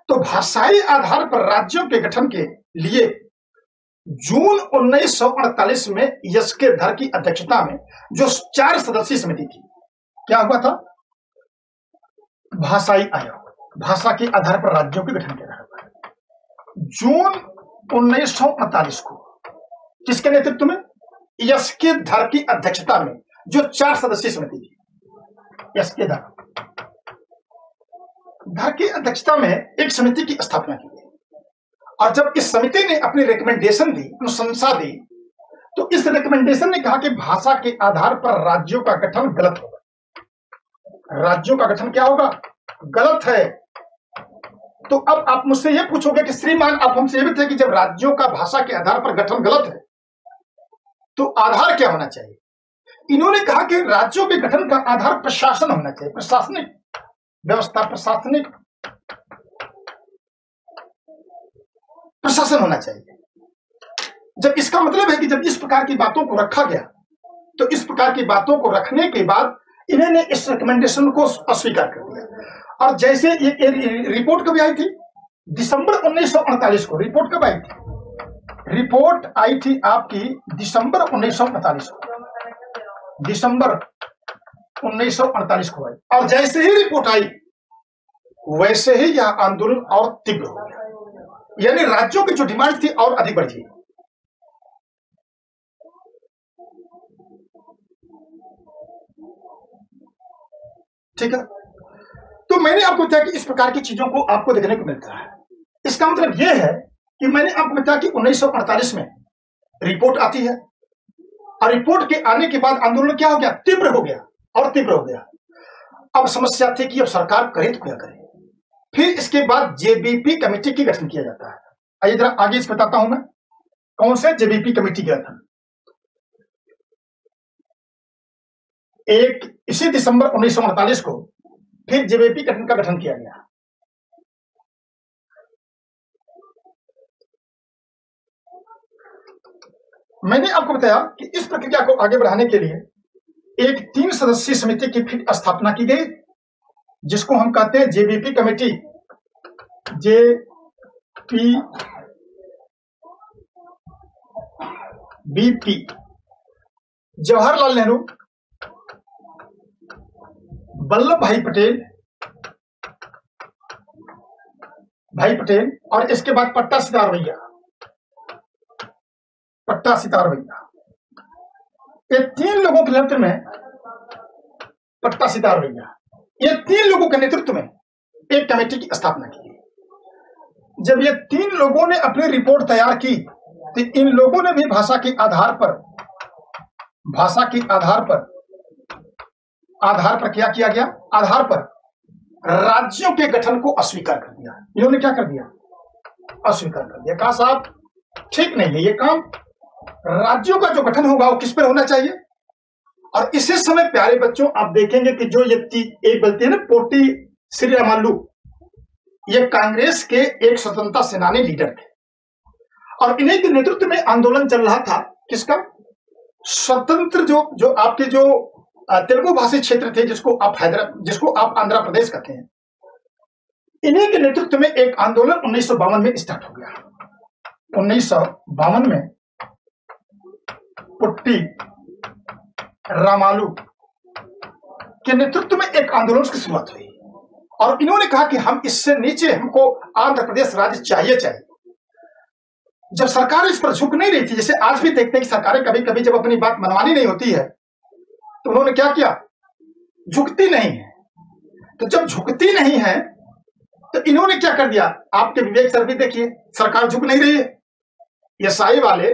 तो भाषाई आधार पर राज्यों के गठन के लिए जून 1948 में एस.के. धर की अध्यक्षता में जो 4 सदस्यीय समिति थी, क्या हुआ था? भाषाई आयोग, भाषा के आधार पर राज्यों के गठन किया गया। जून 1948 को किसके नेतृत्व में? एस.के. धर की अध्यक्षता में जो 4 सदस्यीय समिति थी, एस.के. धर की अध्यक्षता में एक समिति की स्थापना की गई। और जब इस समिति ने अपनी रिकमेंडेशन दी, अनुशंसा दी, तो इस रिकमेंडेशन ने कहा कि भाषा के आधार पर राज्यों का गठन गलत होगा। राज्यों का गठन क्या होगा? गलत है। तो अब आप मुझसे यह पूछोगे कि श्रीमान, आप हमसे यह भी थे कि जब राज्यों का भाषा के आधार पर गठन गलत है तो आधार क्या होना चाहिए? इन्होंने कहा कि राज्यों के गठन का आधार प्रशासन होना चाहिए, प्रशासनिक व्यवस्था, प्रशासन होना चाहिए। जब इसका मतलब है कि जब इस प्रकार की बातों को रखा गया, तो इस प्रकार की बातों को रखने के बाद इन्होंने इस रिकमेंडेशन को अस्वीकार कर दिया। और जैसे ये रिपोर्ट कब आई थी? दिसंबर 1948 को। रिपोर्ट कब आई थी? रिपोर्ट आई थी आपकी दिसंबर 1948 को, दिसंबर 1948 को आई। और जैसे ही रिपोर्ट आई वैसे ही यह आंदोलन और तीव्र हो गया, यानी राज्यों की जो डिमांड थी और अधिक बढ़ गई। ठीक है, तो मैंने आपको बताया कि इस प्रकार की चीजों को आपको देखने को मिलता है। इसका मतलब यह है कि मैंने आपको बताया कि 1948 में रिपोर्ट आती है और रिपोर्ट के आने के बाद आंदोलन क्या हो गया? तीव्र हो गया और तीव्र हो गया। अब समस्या थी कि अब सरकार करे तो क्या करे। फिर इसके बाद जेबीपी कमेटी की गठन किया जाता है। आइए जरा आगे इस बताता हूं मैं कौन से जेबीपी कमेटी का गठन। एक इसी दिसंबर 1948 को फिर जेबीपी गठन का गठन किया गया। मैंने आपको बताया कि इस प्रक्रिया को आगे बढ़ाने के लिए एक 3 सदस्यीय समिति की फिर स्थापना की गई, जिसको हम कहते हैं JBP committee. BP Jawaharlal Nehru, Vallabh भाई पटेल और इसके बाद पट्टा सितार भैया, ये 3 लोगों के नेतृत्व में, पट्टा सितार भैया, ये 3 लोगों के नेतृत्व में एक कमेटी की स्थापना की। जब ये 3 लोगों ने अपनी रिपोर्ट तैयार की तो इन लोगों ने भी भाषा के आधार पर क्या किया गया? आधार पर राज्यों के गठन को अस्वीकार कर दिया। इन्होंने क्या कर दिया? अस्वीकार कर दिया। कहा साहब ठीक नहीं है ये काम, राज्यों का जो गठन होगा वो किस पर होना चाहिए। और इसी समय प्यारे बच्चों आप देखेंगे कि जो ये एक बोलते हैं ना पोटी श्री रामालू, ये कांग्रेस के एक स्वतंत्रता सेनानी लीडर थे और इन्हीं के नेतृत्व में आंदोलन चल रहा था। किसका? स्वतंत्र जो आपके जो तेलुगु भाषी क्षेत्र थे, जिसको आप आंध्र प्रदेश कहते हैं, इन्हीं के नेतृत्व में एक आंदोलन 1952 में स्टार्ट हो गया। 1952 में पुट्टी रामालू के नेतृत्व में एक आंदोलन की शुरुआत हुई और इन्होंने कहा कि हम इससे नीचे हमको आंध्र प्रदेश राज्य चाहिए। जब सरकार इस पर झुक नहीं रही थी, जैसे आज भी देखते हैं कि सरकारें कभी कभी जब अपनी बात मनवानी नहीं होती है तो उन्होंने क्या किया? झुकती नहीं है। तो जब झुकती नहीं है तो इन्होंने क्या कर दिया? आपके विवेक सर भी देखिए, सरकार झुक नहीं रही है। एसआई वाले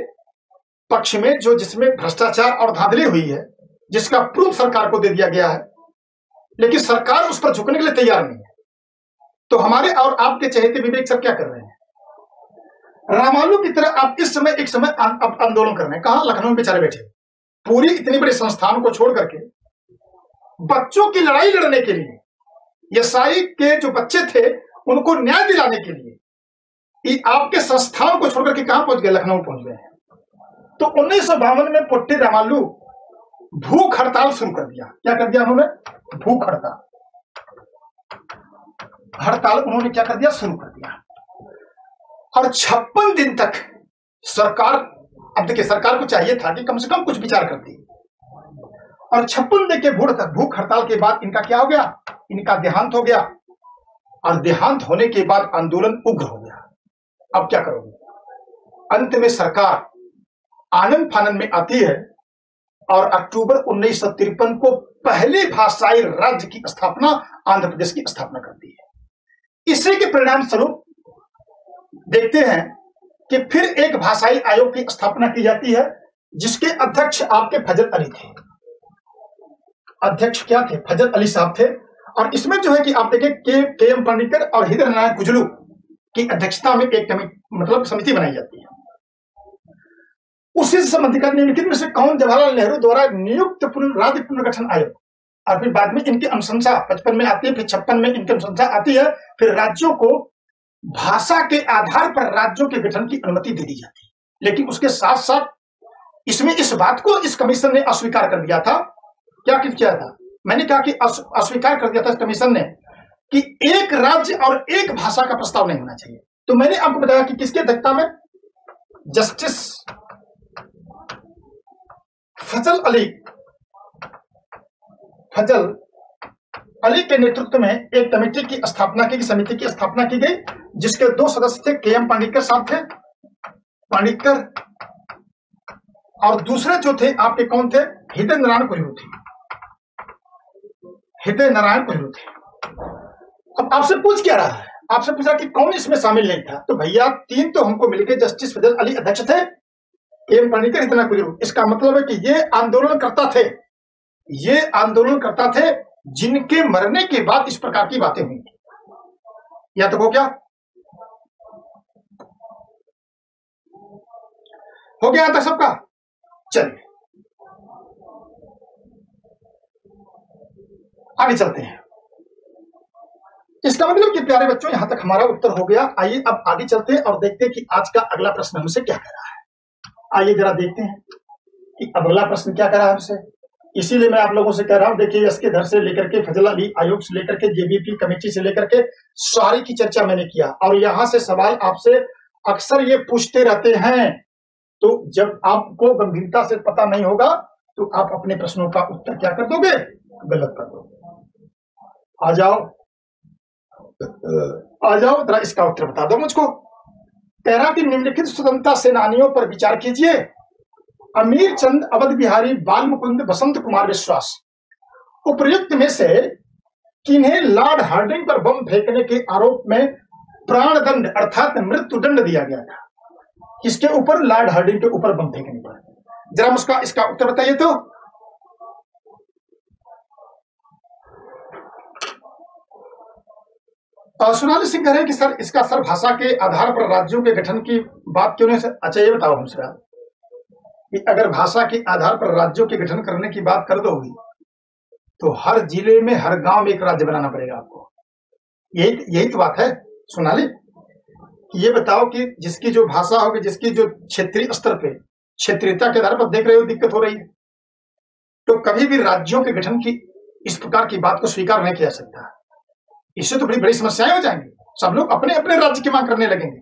पक्ष में जो जिसमें भ्रष्टाचार और धांधली हुई है, जिसका प्रूफ सरकार को दे दिया गया है, लेकिन सरकार उस पर झुकने के लिए तैयार नहीं है। तो हमारे और आपके चहेते विवेक सर क्या कर रहे हैं? रामालू की तरह आप इस समय एक समय आंदोलन कर रहे हैं। कहां? लखनऊ में बेचारे बैठे, पूरी इतनी बड़ी संस्थान को छोड़ करके बच्चों की लड़ाई लड़ने के लिए, एसआई के जो बच्चे थे उनको न्याय दिलाने के लिए आपके संस्थान को छोड़कर के कहां पहुंच गए? लखनऊ पहुंच गए। तो 1952 में पुट्टी रामालू भूख हड़ताल शुरू कर दिया। क्या कर दिया उन्होंने? भूख हड़ताल। हड़ताल उन्होंने क्या कर दिया, शुरू कर दिया। और 56 दिन तक सरकार, अब देखिए सरकार को चाहिए था कि कम से कम कुछ विचार करती, और 56 दिन के भूख हड़ताल के बाद इनका क्या हो गया, इनका देहांत हो गया। और देहांत होने के बाद आंदोलन उग्र हो गया। अब क्या करोगे? अंत में सरकार आनंद फानन में आती है और अक्टूबर 1953 को पहले भाषाई राज्य की स्थापना, आंध्र प्रदेश की स्थापना करती है। इसी के परिणाम स्वरूप देखते हैं कि फिर एक भाषाई आयोग की स्थापना की जाती है, जिसके अध्यक्ष आपके फजल अली थे। अध्यक्ष क्या थे? फजल अली साहब थे। और इसमें जो है कि आप देखें के एम पांडिकर और हृदय नारायण कुजलू की अध्यक्षता में एक समिति बनाई जाती है। उसी संबंधित निम्नलिखित में से कौन जवाहरलाल नेहरू द्वारा नियुक्त राज्य पुनर्गठन आयोग, और फिर बाद में इनकी अनुशंसा 55 में आती है, फिर 56 में इनकी अनुशंसा आती है, फिर राज्यों को भाषा के आधार पर राज्यों के गठन की अनुमति दे दी जाती है। लेकिन उसके साथ साथ इसमें इस बात को इस कमीशन ने अस्वीकार कर दिया था। क्या किया था? मैंने कहा कि अस्वीकार कर दिया था इस कमीशन ने कि एक राज्य और एक भाषा का प्रस्ताव नहीं होना चाहिए। तो मैंने आपको बताया कि किसकी अध्यक्षता में? जस्टिस फजल अली के नेतृत्व में एक कमेटी की स्थापना की, समिति की स्थापना की गई, जिसके 2 सदस्य थे। के एम पांडिकर साहब थे, पांडिकर, और दूसरे जो थे आपके कौन थे? हृदय नारायण कुजलू थे। हृदय नारायण कुजलू थे। अब आपसे पूछ क्या रहा है? आपसे पूछा कि कौन इसमें शामिल नहीं था। तो भैया 3 तो हमको मिलके जस्टिस फजल अली अध्यक्ष थे, के एम पांडिकर, हृदय नारायण कुजलू। इसका मतलब है कि ये आंदोलनकर्ता थे जिनके मरने के बाद इस प्रकार की बातें हुई। या तो हो गया यहां तक सबका? चलिए आगे चलते हैं। इसका मतलब कि प्यारे बच्चों, यहां तक हमारा उत्तर हो गया। आइए अब आगे चलते हैं और देखते हैं कि आज का अगला प्रश्न हमसे क्या कह रहा है। आइए जरा देखते हैं कि अगला प्रश्न क्या कह रहा है हमसे। इसीलिए मैं आप लोगों से कह रहा हूं, देखिए इसके घर से लेकर के फजल अली आयोग से लेकर के जेबीपी कमेटी से लेकर के सारी की चर्चा मैंने किया, और यहां से सवाल आपसे अक्सर ये पूछते रहते हैं। तो जब आपको गंभीरता से पता नहीं होगा तो आप अपने प्रश्नों का उत्तर क्या कर दोगे? गलत कर दोगे। आ जाओ जरा इसका उत्तर बता दो मुझको। कह रहा कि निम्नलिखित स्वतंत्रता सेनानियों पर विचार कीजिए। अमीर चंद, अवध बिहारी, बाल मुकुंद, बसंत कुमार विश्वास, उपर्युक्त में से किन्हें लॉर्ड हार्डिंग पर बम फेंकने के आरोप में प्राणदंड अर्थात मृत्यु दंड दिया गया था? किसके ऊपर? लॉर्ड हार्डिंग के ऊपर बम फेंकने पर। जरा मुझका इसका उत्तर बताइए तो। सोनाली सिंह कह रहे हैं कि सर इसका भाषा के आधार पर राज्यों के गठन की बात क्यों नहीं? अच्छा ये बताओ हमसे कि अगर भाषा के आधार पर राज्यों के गठन करने की बात कर दोगी तो हर जिले में, हर गांव में एक राज्य बनाना पड़ेगा आपको। यही तो बात है सोनाली। ये बताओ कि जिसकी जो भाषा होगी, जिसकी जो क्षेत्रीय स्तर पे क्षेत्रीयता के आधार पर देख रहे हो दिक्कत हो रही है, तो कभी भी राज्यों के गठन की इस प्रकार की बात को स्वीकार नहीं किया जा सकता। इससे तो बड़ी समस्याएं हो जाएंगी। सब लोग अपने अपने राज्य की मांग करने लगेंगे।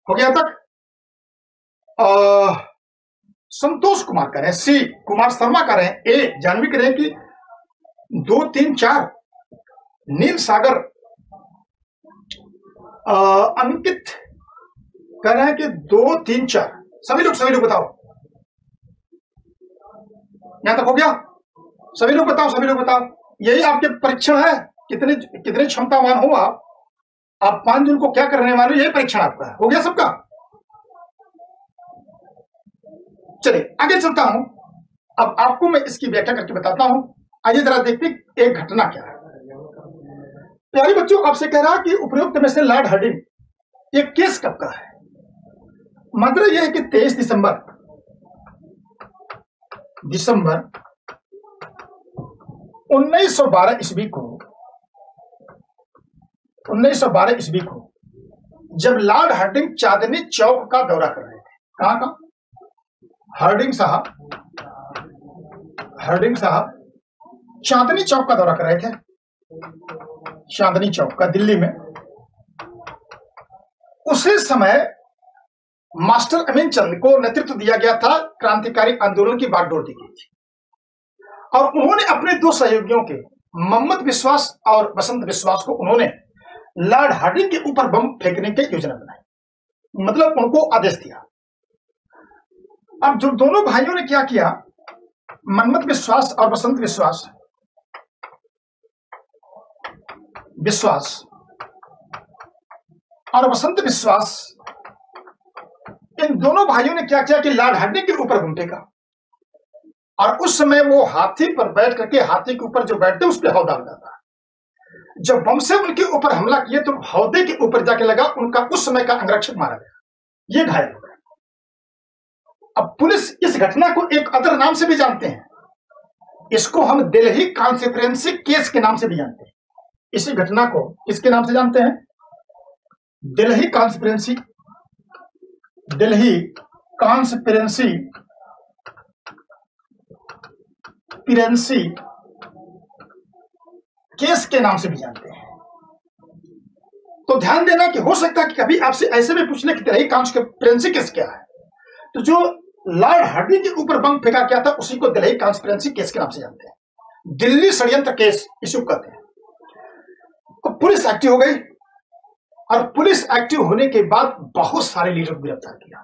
हो गया तक? संतोष कुमार कह रहे हैं सी, कुमार शर्मा कह रहे हैं ए, जानवी कह रहे हैं कि 2, 3, 4, नील सागर, अंकित कह रहे हैं कि 2, 3, 4। सभी लोग बताओ। यहां तक हो गया? सभी लोग बताओ। यही आपके परीक्षण है, कितने क्षमतावान हो आप 5 जून को क्या करने वाले, यही परीक्षण आपका है। हो गया सबका? चलिए आगे चलता हूं। अब आपको मैं इसकी व्याख्या करके बताता हूं। आइए जरा देखते एक घटना क्या है। प्यारे बच्चों, आपसे कह रहा कि उपयुक्त में से लॉर्ड हार्डिंग, ये केस कब का है? मतलब यह है कि 23 दिसंबर 1912 ईस्वी को जब लॉर्ड हार्डिंग चांदनी चौक का दौरा कर रहे थे। कहां का? हार्डिंग साहब चांदनी चौक का दौरा कर रहे थे। चांदनी चौक का दिल्ली में। उसी समय मास्टर अमीन चंद को नेतृत्व दिया गया था, क्रांतिकारी आंदोलन की बागडोर दी गई थी और उन्होंने अपने दो सहयोगियों के मोहम्मद विश्वास और बसंत विश्वास को उन्होंने लॉर्ड हार्डिंग के ऊपर बम फेंकने की योजना बनाई, मतलब उनको आदेश दिया। अब जो दोनों भाइयों ने क्या किया, मोहम्मद विश्वास और बसंत विश्वास और बसंत विश्वास, इन दोनों भाइयों ने क्या किया कि लॉर्ड हार्डिंग के ऊपर बम फेंका और उस समय वो हाथी पर बैठ करके, हाथी के ऊपर जो बैठते उस पर हौदा लगा था। जब बम से उनके ऊपर हमला किए तो हौदे के ऊपर जाके लगा, उनका उस समय का अंगरक्षक मारा गया, ये घायल हो गए। अब पुलिस इस घटना को एक अदर नाम से भी जानते हैं, इसको हम दिल्ली कॉन्स्पिरेंसी केस के नाम से भी जानते हैं। इसी घटना को किसके नाम से जानते हैं? दिल्ली कॉन्स्पिरेंसी केस के नाम से भी जानते हैं। तो ध्यान देना कि हो सकता है कि कभी आपसे ऐसे भी पूछ ले कि दिल्ली कॉन्स्पिरेंसी केस क्या है, तो जो लॉर्ड हार्डिंग के ऊपर बम फेंका गया था उसी को दिल्ली कॉन्स्पिरेंसी केस के नाम से जानते हैं, दिल्ली षड्यंत्र केस इसे कहते हैं। तो पुलिस एक्टिव हो गई और पुलिस एक्टिव होने के बाद बहुत सारे लीडर को गिरफ्तार किया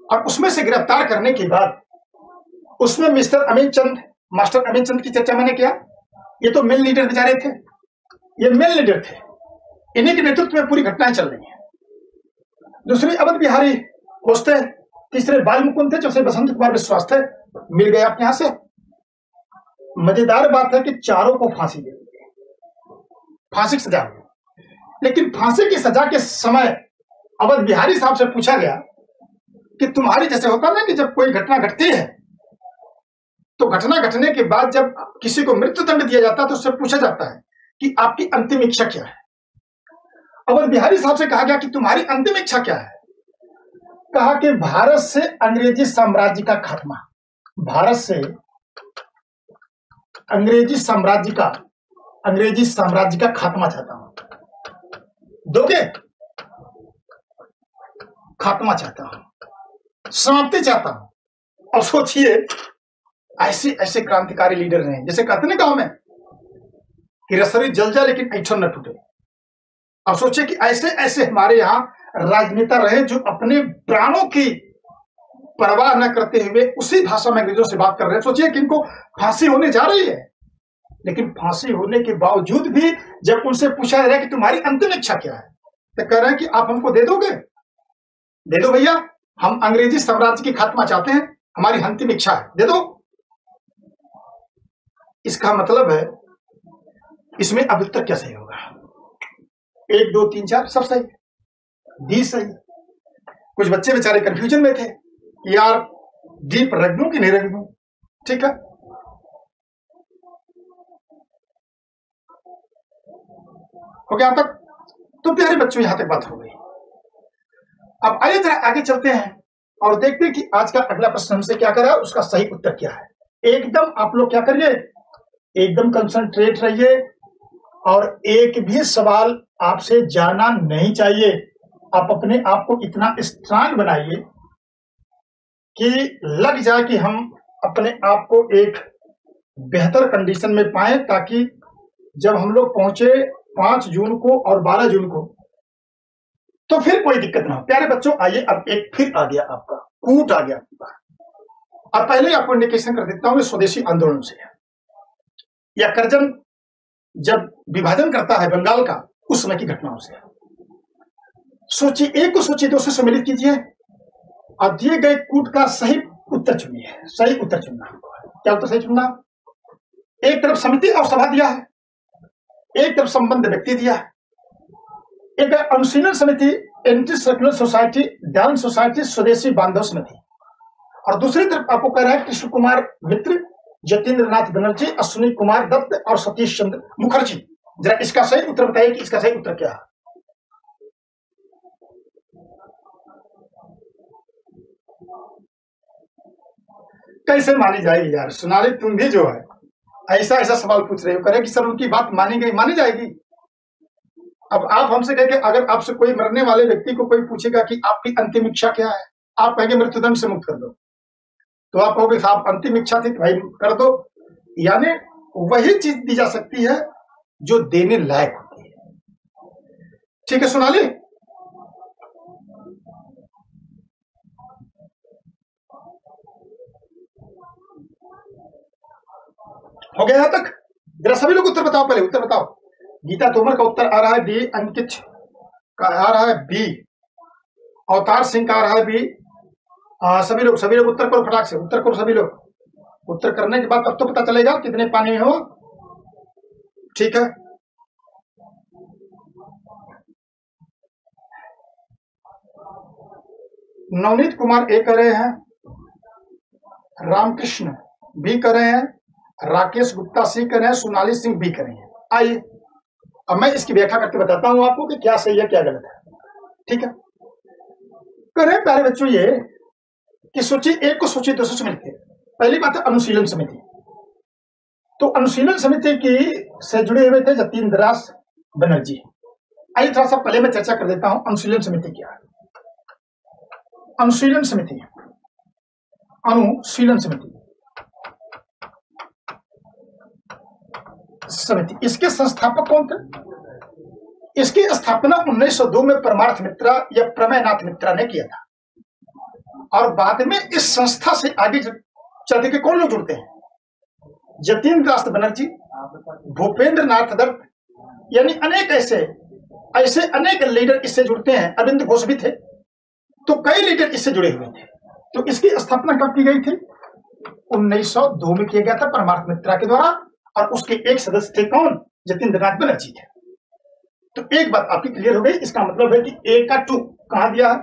और उसमें से गिरफ्तार करने के बाद उसमें मास्टर अमीन चंद की चर्चा मैंने किया। ये तो मेन लीडर बेचारे थे, ये मेन लीडर थे, इन्हीं के नेतृत्व में पूरी घटनाएं चल रही हैं। दूसरी अवध बिहारी घोष थे, तीसरे बाल मुकुंद थे, चौथे बसंत कुमार विश्वास थे। मिल गए आप यहां से। मजेदार बात है कि चारों को फांसी दे दी, फांसी की सजा हुई। लेकिन फांसी की सजा के समय अवध बिहारी साहब से पूछा गया कि तुम्हारी, जैसे होता ना कि जब कोई घटना घटती है तो घटना घटने के बाद जब किसी को मृत्युदंड दिया जाता है तो उससे पूछा जाता है कि आपकी अंतिम इच्छा क्या है। अवध बिहारी साहब से कहा गया कि तुम्हारी अंतिम इच्छा क्या है? कहा कि भारत से अंग्रेजी साम्राज्य का खात्मा, भारत से अंग्रेजी साम्राज्य का खात्मा चाहता हूं। दोगे? खात्मा चाहता हूं, समाप्ति चाहता हूं। और सोचिए ऐसे ऐसे क्रांतिकारी लीडर रहे, जैसे कहते ना गांव में कि रसरी जल जाए लेकिन ऐठन न टूटे। अब सोचिए कि ऐसे ऐसे हमारे यहाँ राजनेता रहे जो अपने प्राणों की परवाह न करते हुए उसी भाषा में अंग्रेजों से बात कर रहे हैं। सोचिए कि इनको फांसी होने जा रही है, लेकिन फांसी होने के बावजूद भी जब उनसे पूछा जा रहा है कि तुम्हारी अंतिम इच्छा क्या है, तो कह रहे हैं कि आप हमको दे दोगे? दे दो भैया, हम अंग्रेजी साम्राज्य की खात्मा चाहते हैं, हमारी अंतिम इच्छा है, दे दो। इसका मतलब है इसमें अब उत्तर क्या सही होगा? 1 2 3 4 सब सही, 20 सही। कुछ बच्चे बेचारे कंफ्यूजन में थे कि यार दीप रख दूं कि नहीं रख दूं। ठीक है, हो गया तक? तो प्यारे बच्चों यहां तक बात हो गई। अब आइए जरा आगे चलते हैं और देखते हैं कि आज का अगला प्रश्न हमसे क्या कर रहा है, उसका सही उत्तर क्या है। एकदम आप लोग क्या करिए, एकदम कंसंट्रेट रहिए और एक भी सवाल आपसे जाना नहीं चाहिए। आप अपने आप को इतना स्ट्रांग बनाइए कि लग जाए कि हम अपने आप को एक बेहतर कंडीशन में पाए, ताकि जब हम लोग पहुंचे 5 जून को और 12 जून को तो फिर कोई दिक्कत ना हो। प्यारे बच्चों आइए, अब एक फिर आ गया आपका कूट आ गया आपका। अब पहले आपको इंडिकेशन कर देता हूं स्वदेशी आंदोलन से, या करजन जब विभाजन करता है बंगाल का, उस समय की घटनाओं से। सोचिए, एक को सोचिए, 2 से सम्मिलित कीजिए और दिए गए कूट का सही उत्तर चुनिए। सही उत्तर चुनना हमको है। क्या उत्तर सही चुनना? एक तरफ समिति और सभा दिया है, एक तरफ संबंध व्यक्ति दिया है, एक अनुशीलन समिति, एंटी सर्कुलर सोसाइटी, ध्यान सोसाइटी, स्वदेशी बांधव समिति, और दूसरी तरफ आपको कह रहा है कृष्ण कुमार मित्र, जतेंद्र नाथ बनर्जी, अश्विनी कुमार दत्त और सतीश चंद्र मुखर्जी। जरा इसका सही उत्तर बताइए कि इसका सही उत्तर क्या है। कैसे मानी जाएगी यार, सोनाली तुम भी जो है ऐसा ऐसा सवाल पूछ रहे हो, करें कि सर उनकी बात मानी गई, मानी जाएगी। अब आप हमसे कहेंगे, अगर आपसे कोई मरने वाले व्यक्ति को कोई पूछेगा कि आपकी अंतिम इच्छा क्या है, आप कहेंगे मृत्युदंड से मुक्त कर दो, तो आप कहोगे साहब अंतिम इच्छा थी भाई कर दो। यानी वही चीज दी जा सकती है जो देने लायक होती है। ठीक है सोनाली, हो गया यहां तक? जरा सभी लोग उत्तर बताओ, पहले उत्तर बताओ। गीता तोमर का उत्तर आ रहा है बी, अंकित का आ रहा है बी, अवतार सिंह का आ रहा है बी। सभी लोग उत्तर करो, फटाक से उत्तर करो सभी लोग। उत्तर करने के बाद अब तो पता चलेगा कितने पानी में हो। ठीक है, नवनीत कुमार ए कर रहे हैं, रामकृष्ण बी कर रहे हैं, राकेश गुप्ता सी कर रहे हैं, सोनाली सिंह बी कर रहे हैं। आइए अब मैं इसकी व्याख्या करके बताता हूं आपको कि क्या सही है क्या गलत है। ठीक है, करें प्यारे बच्चों ये कि सूची एक को सूची 200 से मिलती है। पहली बात है अनुशीलन समिति। तो अनुशीलन समिति की से जुड़े हुए थे जतीन्द्र दास बनर्जी। आइए थोड़ा सा पहले मैं चर्चा कर देता हूं अनुशीलन समिति क्या है। अनुशीलन समिति, अनुशीलन समिति इसके संस्थापक कौन थे? इसकी स्थापना 1902 में परमार्थ मित्रा या प्रमेयनाथ मित्रा ने किया था, और बाद में इस संस्था से आगे चल के कौन लोग जुड़ते हैं? जतीन्द्र दास बनर्जी, भूपेंद्र नाथ दत्त, यानी अनेक ऐसे अनेक लीडर इससे जुड़ते हैं। अरविंद घोष भी थे, तो कई लीडर इससे जुड़े हुए थे। तो इसकी स्थापना कब की गई थी? 1902 में किया गया था परमार्थ मित्रा के द्वारा, और उसके एक सदस्य थे कौन? जतीन्द्र नाथ बनर्जी थे। तो एक बात आपकी क्लियर हो गई। इसका मतलब है कि ए का 2 कहां दिया है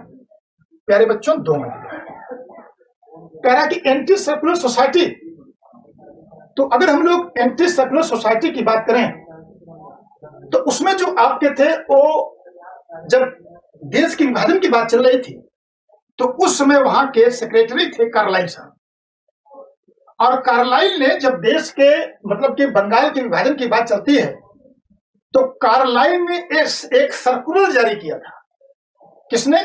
प्यारे बच्चों? 2 में दिया है। कह रहा कि एंटी सर्कुलर सोसाइटी। तो अगर हम लोग एंटी सर्कुलर सोसाइटी की बात करें तो उसमें जो आपके थे वो जब देश के विभाजन की बात चल रही थी तो उस समय वहां के सेक्रेटरी थे कार्लाइल साहब। और कार्लाइल ने जब देश के मतलब कि बंगाल के विभाजन की बात चलती है तो कार्लाइल ने एक सर्कुलर जारी किया था। किसने?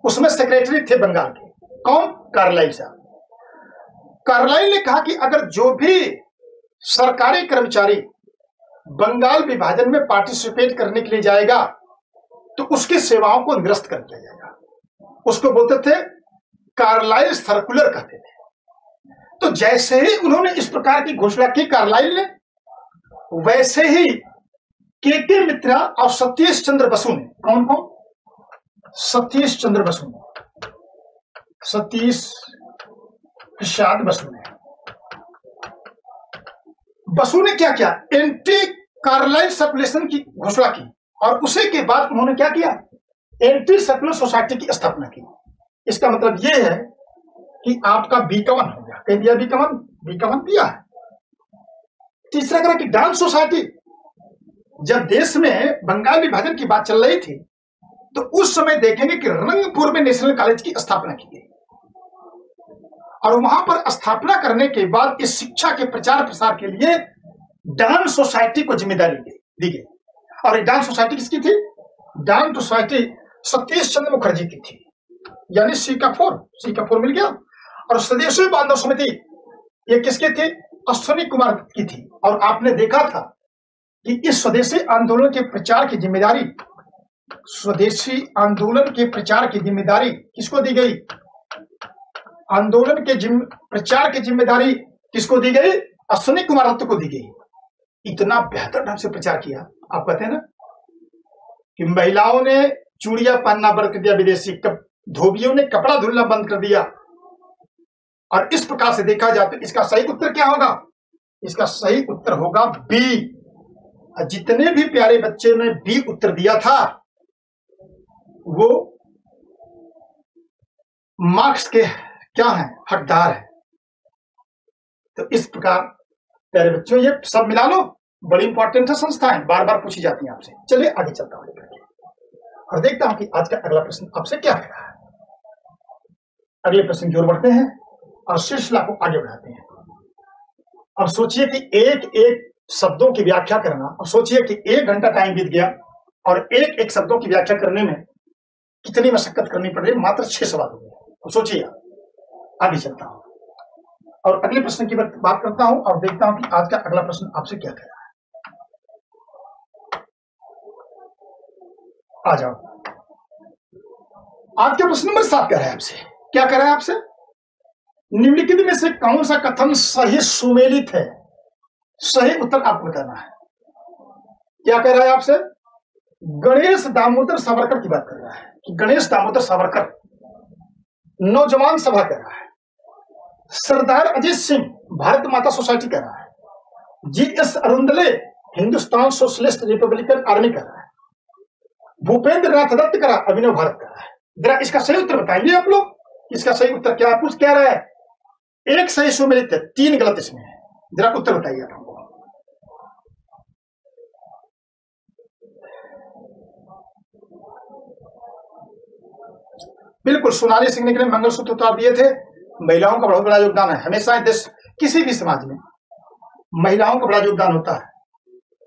उसमें सेक्रेटरी थे बंगाल के, कौन? कार्लाइल साहब। कार्लाइल ने कहा कि अगर जो भी सरकारी कर्मचारी बंगाल विभाजन में पार्टिसिपेट करने के लिए जाएगा तो उसकी सेवाओं को निरस्त कर दिया जाएगा। उसको बोलते थे कार्लाइल सर्कुलर कहते थे। तो जैसे ही उन्होंने इस प्रकार की घोषणा की कार्लाइल ने, वैसे ही के मित्रा और सतीश चंद्र बसु ने, कौन कौन? सतीश चंद्र बसु ने, सतीश प्रसाद बसु ने, बसु ने क्या किया? एंटी कार्लाइल सर्कुलेशन की घोषणा की, और उसी के बाद उन्होंने क्या किया? एंटी सर्कुलर सोसाइटी की स्थापना की। इसका मतलब यह है कि आपका B1 हो गया। कह दिया B1 दिया है। तीसरा करा कि डांस सोसाइटी। जब देश में बंगाल विभाजन की बात चल रही थी तो उस समय देखेंगे कि रंगपुर में नेशनल कॉलेज की स्थापना की गई, और वहां पर स्थापना करने के बाद इस शिक्षा के प्रचार प्रसार के लिए डांस सोसाइटी को जिम्मेदारी दी गई। और ये डांस सोसाइटी किसकी थी? डांस सोसाइटी सतीश चंद्र मुखर्जी की थी, यानी सी का 4 मिल गया। और स्वदेशी बांधव समिति ये किसके थे? अश्विनी कुमार की थी। और आपने देखा था कि इस स्वदेशी आंदोलन के प्रचार की जिम्मेदारी, स्वदेशी आंदोलन के प्रचार की जिम्मेदारी किसको दी गई? आंदोलन के प्रचार की जिम्मेदारी किसको दी गई? अश्विनी कुमार दत्त को दी गई। इतना बेहतर ढंग से प्रचार किया। आप कहते हैं ना कि महिलाओं ने चूड़ियां पहनना बंद कर दिया, विदेशी धोबियों ने कपड़ा धुलना बंद कर दिया। और इस प्रकार से देखा जाए तो इसका सही उत्तर क्या होगा? इसका सही उत्तर होगा बी। जितने भी प्यारे बच्चे ने बी उत्तर दिया था वो मार्क्स के क्या है? हकदार है। तो इस प्रकार प्यारे बच्चों ये सब मिला लो, बड़ी इंपॉर्टेंट है संस्थाएं, बार बार पूछी जाती हैं आपसे। चलिए आगे चलता हूं और देखता हूं कि आज का अगला प्रश्न आपसे क्या है। अगले प्रश्न की ओर बढ़ते हैं और सिलसिला को आगे बढ़ाते हैं। अब सोचिए कि एक एक शब्दों की व्याख्या करना, अब सोचिए कि 1 घंटा टाइम बीत गया और एक एक शब्दों की व्याख्या करने में कितनी मशक्कत करनी पड़ रही, मात्र 6 सवाल हो गए। अब सोचिए, आगे चलता हूं और अगले प्रश्न की बात करता हूं और देखता हूं कि आज का अगला प्रश्न आपसे क्या कह रहा है। आ जाओ, आज का प्रश्न नंबर 7 कह रहा है आपसे, क्या कह रहा है आपसे, निम्नलिखित में से कौन सा कथन सही सुमेलित है? सही उत्तर आपको बताना है। क्या कह रहा है आपसे, गणेश दामोदर सावरकर की बात कर रहा है कि गणेश दामोदर सावरकर नौजवान सभा कह रहा है, सरदार अजीत सिंह भारत माता सोसाइटी कह रहा है, GS Arundale Hindustan socialist republican army कह रहा है, भूपेंद्र नाथ दत्त कह रहा है अभिनव भारत कह रहा है। जरा इसका सही उत्तर बताइए आप लोग, इसका सही उत्तर क्या कुछ कह रहा है? एक सही सुमेलित है, 3 गलत इसमें है। जरा उत्तर बताइए आप लोग। बिल्कुल, सोनाली सिंह ने मंगलसूत्र उतार दिए थे। महिलाओं का बहुत बड़ा योगदान है, हमेशा देश किसी भी समाज में महिलाओं का बड़ा योगदान होता है।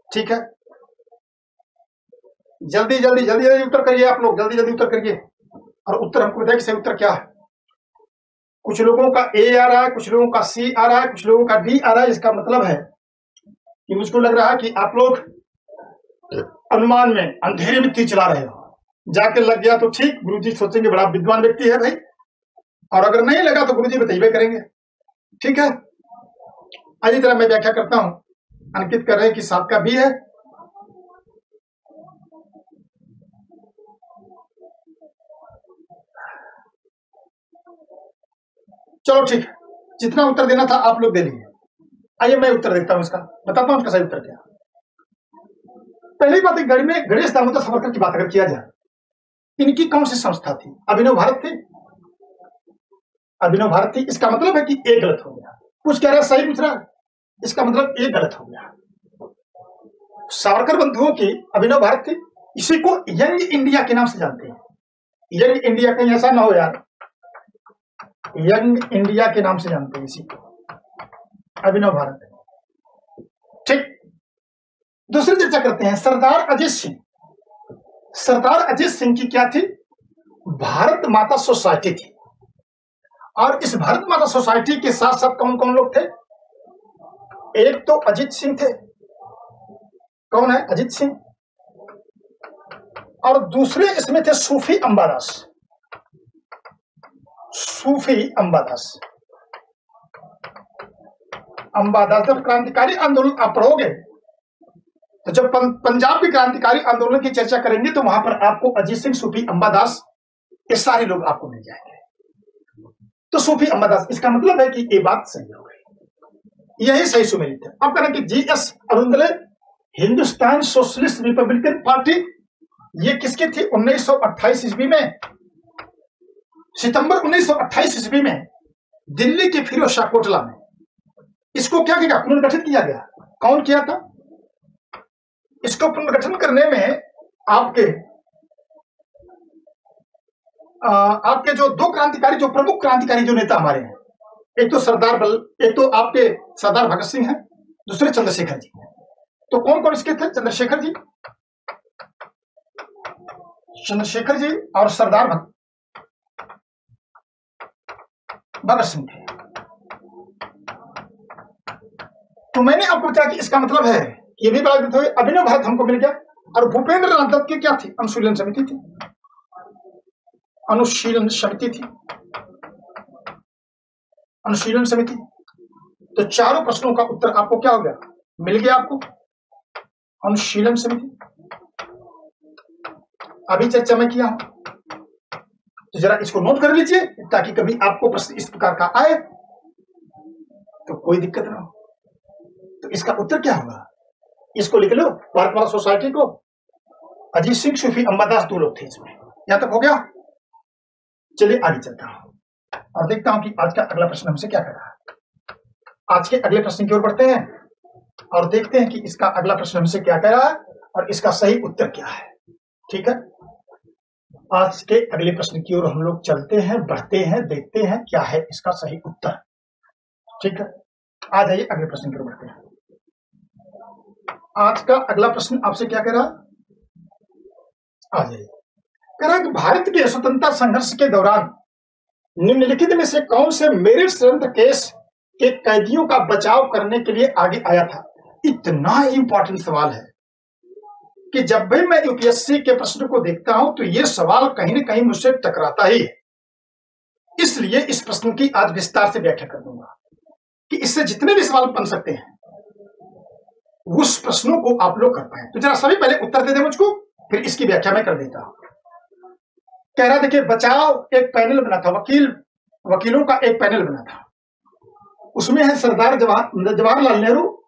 ठीक है, जल्दी जल्दी जल्दी जल्दी उत्तर करिए आप लोग, जल्दी जल्दी उत्तर करिए और उत्तर हमको बताइए सही उत्तर क्या है। कुछ लोगों का ए आ रहा है, कुछ लोगों का सी आ रहा है, कुछ लोगों का डी आ रहा है। इसका मतलब है कि मुझको लग रहा है कि आप लोग अनुमान में अंधेरे में तीर चला रहे हो। जाके लग गया तो ठीक, गुरुजी सोचेंगे बड़ा विद्वान व्यक्ति है भाई, और अगर नहीं लगा तो गुरुजी बताइए करेंगे। ठीक है, इसी तरह मैं व्याख्या करता हूं। अंकित कर रहे हैं कि 7 का बी है। चलो ठीक है, जितना उत्तर देना था आप लोग दे लिए। आइए मैं उत्तर देता हूं, इसका बताता हूं इसका सही उत्तर क्या। पहली बात, गणेश दामोदर सावरकर की बात अगर किया जाए, इनकी कौन सी संस्था थी? अभिनव भारत थी। अभिनव भारत थी, इसका मतलब है कि एक गलत हो गया। कुछ कह रहा है सही पूछ रहा है, इसका मतलब एक गलत हो गया। सावरकर बंधुओं की अभिनव भारत थी। इसी को यंग इंडिया के नाम से जानते हैं। यंग इंडिया, कहीं ऐसा ना हो यार, यंग इंडिया के नाम से जानते हैं इसी को, अभिनव भारत। ठीक, दूसरी चर्चा करते हैं, सरदार अजीत सिंह। सरदार अजीत सिंह की क्या थी? भारत माता सोसाइटी थी। और इस भारत माता सोसाइटी के साथ साथ कौन कौन लोग थे? एक तो अजीत सिंह थे, कौन है? अजीत सिंह। और दूसरे इसमें थे सूफी अंबादास। सूफी अंबादास, अंबादास जब क्रांतिकारी आंदोलन आप पढ़ोगे तो जब पंजाब के क्रांतिकारी आंदोलन की चर्चा करेंगे तो वहां पर आपको अजीत सिंह, सूफी अंबादास, ये सारे लोग आपको मिल जाएंगे। तो सूफी अंबादास, इसका मतलब है कि ये बात सही हो गई, यही सही सुमेलित है। अब करें कि GS Arundale Hindustan socialist republican party, ये किसकी थी? 1928 ईस्वी में, सितंबर 1928 ईस्वी में दिल्ली के फिरोज शाह कोटला में इसको क्या किया? पुनर्गठित किया गया। कौन किया था? इसको पुनर्गठन करने में आपके जो 2 क्रांतिकारी, जो प्रमुख क्रांतिकारी जो नेता हमारे हैं, एक तो आपके सरदार भगत सिंह हैं, दूसरे चंद्रशेखर जी हैं। तो कौन कौन इसके थे? चंद्रशेखर जी और सरदार भगत सिंह थे। तो मैंने आपको बताया कि इसका मतलब है, ये भी बात हुई, अभिनव भारत हमको मिल गया। और भूपेंद्र नाथ दत्त की क्या थी? अनुशीलन समिति थी। अनुशीलन समिति। तो चारों प्रश्नों का उत्तर आपको क्या हो गया? मिल गया आपको, अनुशीलन समिति। अभी चर्चा में किया हूं, तो जरा इसको नोट कर लीजिए ताकि कभी आपको प्रश्न इस प्रकार का आए तो कोई दिक्कत ना हो। तो इसका उत्तर क्या होगा? इसको लिख लो, भारत माता सोसाइटी को अजीत सिंह, सूफी अंबादास 2 लोग थे इसमें। यहां तक हो गया। चलिए आगे चलता हूं और देखता हूं कि आज का अगला प्रश्न हमसे क्या कर रहा है। आज के अगले प्रश्न की ओर बढ़ते हैं और देखते हैं कि इसका अगला प्रश्न हमसे क्या कह रहा है और इसका सही उत्तर क्या है। ठीक है, आज के अगले प्रश्न की ओर हम लोग चलते हैं, बढ़ते हैं, देखते हैं क्या है इसका सही उत्तर। ठीक है, आ जाइए अगले प्रश्न की ओर बढ़ते हैं। आज का अगला प्रश्न आपसे क्या कह रहा, आ जाइए, कह रहा कि भारत के स्वतंत्रता संघर्ष के दौरान निम्नलिखित में से कौन से मेरिट षड्यंत्र केस के कैदियों का बचाव करने के लिए आगे आया था। इतना इंपॉर्टेंट सवाल है कि जब भी मैं यूपीएससी के प्रश्न को देखता हूं तो यह सवाल कहीं ना कहीं मुझसे टकराता ही है। इसलिए इस प्रश्न की आज विस्तार से व्याख्या कर दूंगा कि इससे जितने भी सवाल बन सकते हैं उस प्रश्नों को आप लोग कर पाए। तो जरा सभी पहले उत्तर दे दे मुझको, फिर इसकी व्याख्या मैं कर देता हूं। कह रहा देखिए, बचाव एक पैनल बना था, वकीलों का एक पैनल बना था। उसमें है सरदार जवाहरलाल नेहरू,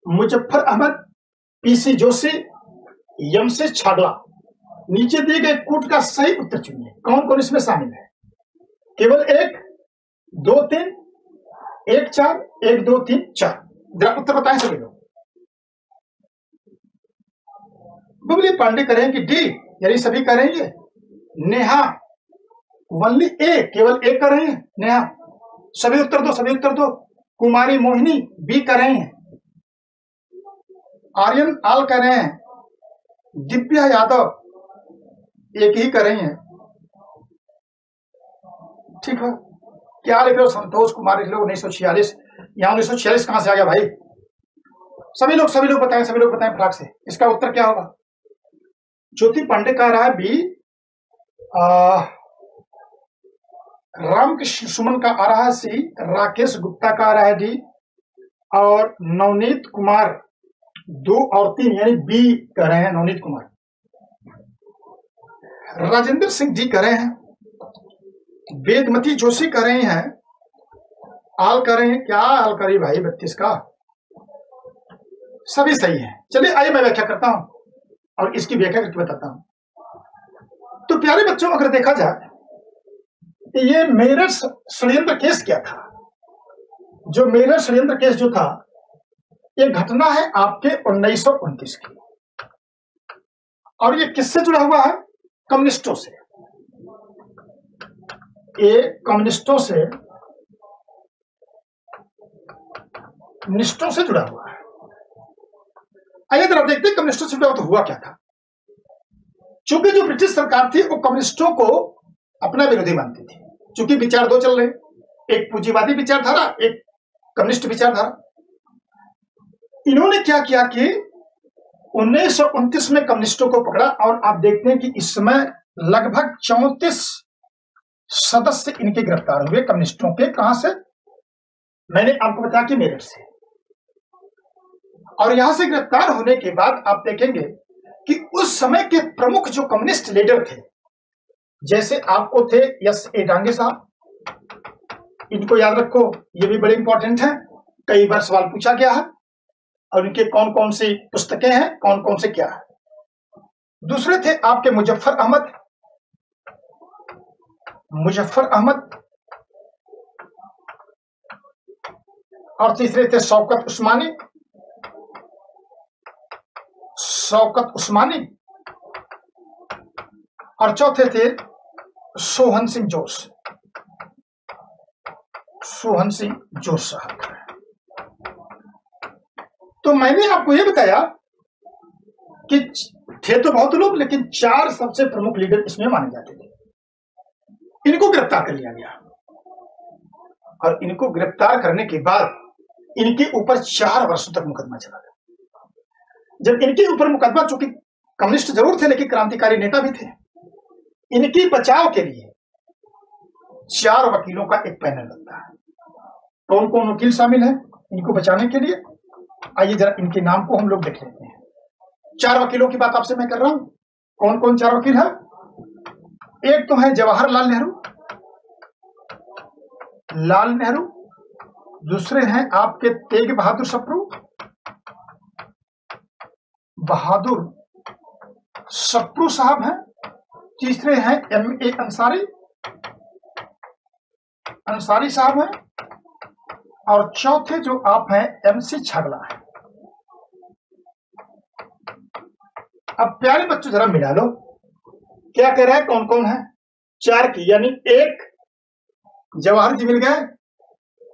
मुजफ्फर अहमद, पीसी जोशी, यमसे छागला। नीचे दिए गए कूट का सही उत्तर चुनिए। कौन कौन इसमें शामिल है? केवल 1, 2, 3, 1, 4, 1, 2, 3, 4। जरा उत्तर बताएं सभी लोग। बुबली पांडे करें कि डी, यानी सभी करेंगे। नेहा वनली ए, केवल ए कर रहे हैं नेहा। सभी उत्तर दो, सभी उत्तर दो। कुमारी मोहिनी बी कर रहे हैं। आर्यन आल कर रहे हैं। दिव्या यादव एक ही कर रही हैं। ठीक है, क्या लिख रहे हो? संतोष कुमार लिख लो 1946। यहां 1946 कहां से आ गया भाई? सभी लोग बताएं, सभी लोग बताएं फटाक से, इसका उत्तर क्या होगा? ज्योति पांडे कह रहा है बी। रामकृष्ण सुमन का आ रहा है सी। राकेश गुप्ता का आ रहा है डी। और नवनीत कुमार 2 और 3 यानी बी कह रहे हैं नवनीत कुमार। राजेंद्र सिंह जी कह रहे हैं। वेदमती जोशी कह रही हैं। आल कर रहे हैं। क्या आल करी भाई 32 का? सभी सही है। चलिए आइए मैं व्याख्या करता हूं और इसकी व्याख्या करके बताता हूं। तो प्यारे बच्चों, अगर देखा जाए ये मेरठ षड्यंत्र केस क्या था? जो मेरठ षड्यंत्र केस जो था, ये घटना है आपके 1929 की, और ये किससे जुड़ा हुआ है? कम्युनिस्टों से। ये कम्युनिस्टों से जुड़ा हुआ है। आइए जरा देखते हैं कम्युनिस्टों से जुड़ा तो हुआ क्या था। चूंकि जो ब्रिटिश सरकार थी वो कम्युनिस्टों को अपना विरोधी मानती थी, चूंकि विचार दो चल रहे, एक पूंजीवादी विचारधारा, एक कम्युनिस्ट विचारधारा। इन्होंने क्या किया कि 1929 में कम्युनिस्टों को पकड़ा, और आप देखते हैं कि इस समय लगभग 34 सदस्य इनके गिरफ्तार हुए कम्युनिस्टों के। कहां से? मैंने आपको बताया कि मेरठ से। और यहां से गिरफ्तार होने के बाद आप देखेंगे कि उस समय के प्रमुख जो कम्युनिस्ट लीडर थे, जैसे आपको थे एस ए डांगे साहब, इनको याद रखो, ये भी बड़े इंपॉर्टेंट हैं, कई बार सवाल पूछा गया है। और इनके कौन कौन सी पुस्तकें हैं, कौन कौन से क्या है। दूसरे थे आपके मुजफ्फर अहमद, और तीसरे थे शौकत उस्मानी, और चौथे थे सोहन सिंह जोश साहब। तो मैंने आपको यह बताया कि थे तो बहुत लोग, लेकिन 4 सबसे प्रमुख लीडर इसमें माने जाते थे। इनको गिरफ्तार कर लिया गया, और इनको गिरफ्तार करने के बाद इनके ऊपर 4 वर्षों तक मुकदमा चला गया। जब इनके ऊपर मुकदमा, चूंकि कम्युनिस्ट जरूर थे लेकिन क्रांतिकारी नेता भी थे, इनके बचाव के लिए 4 वकीलों का एक पैनल बनता है। कौन कौन वकील शामिल है इनको बचाने के लिए? आइए जरा इनके नाम को हम लोग देख लेते हैं। 4 वकीलों की बात आपसे मैं कर रहा हूं। कौन कौन 4 वकील है? एक तो है जवाहरलाल नेहरू, दूसरे हैं आपके तेग बहादुर सप्रू साहब हैं। तीसरे हैं M.A. अंसारी साहब हैं। और चौथे जो आप हैं MC छागला है। अब प्यारे बच्चों जरा मिला लो, क्या कह रहा है, कौन कौन है? 4 की, यानी 1 जवाहर जी मिल गए,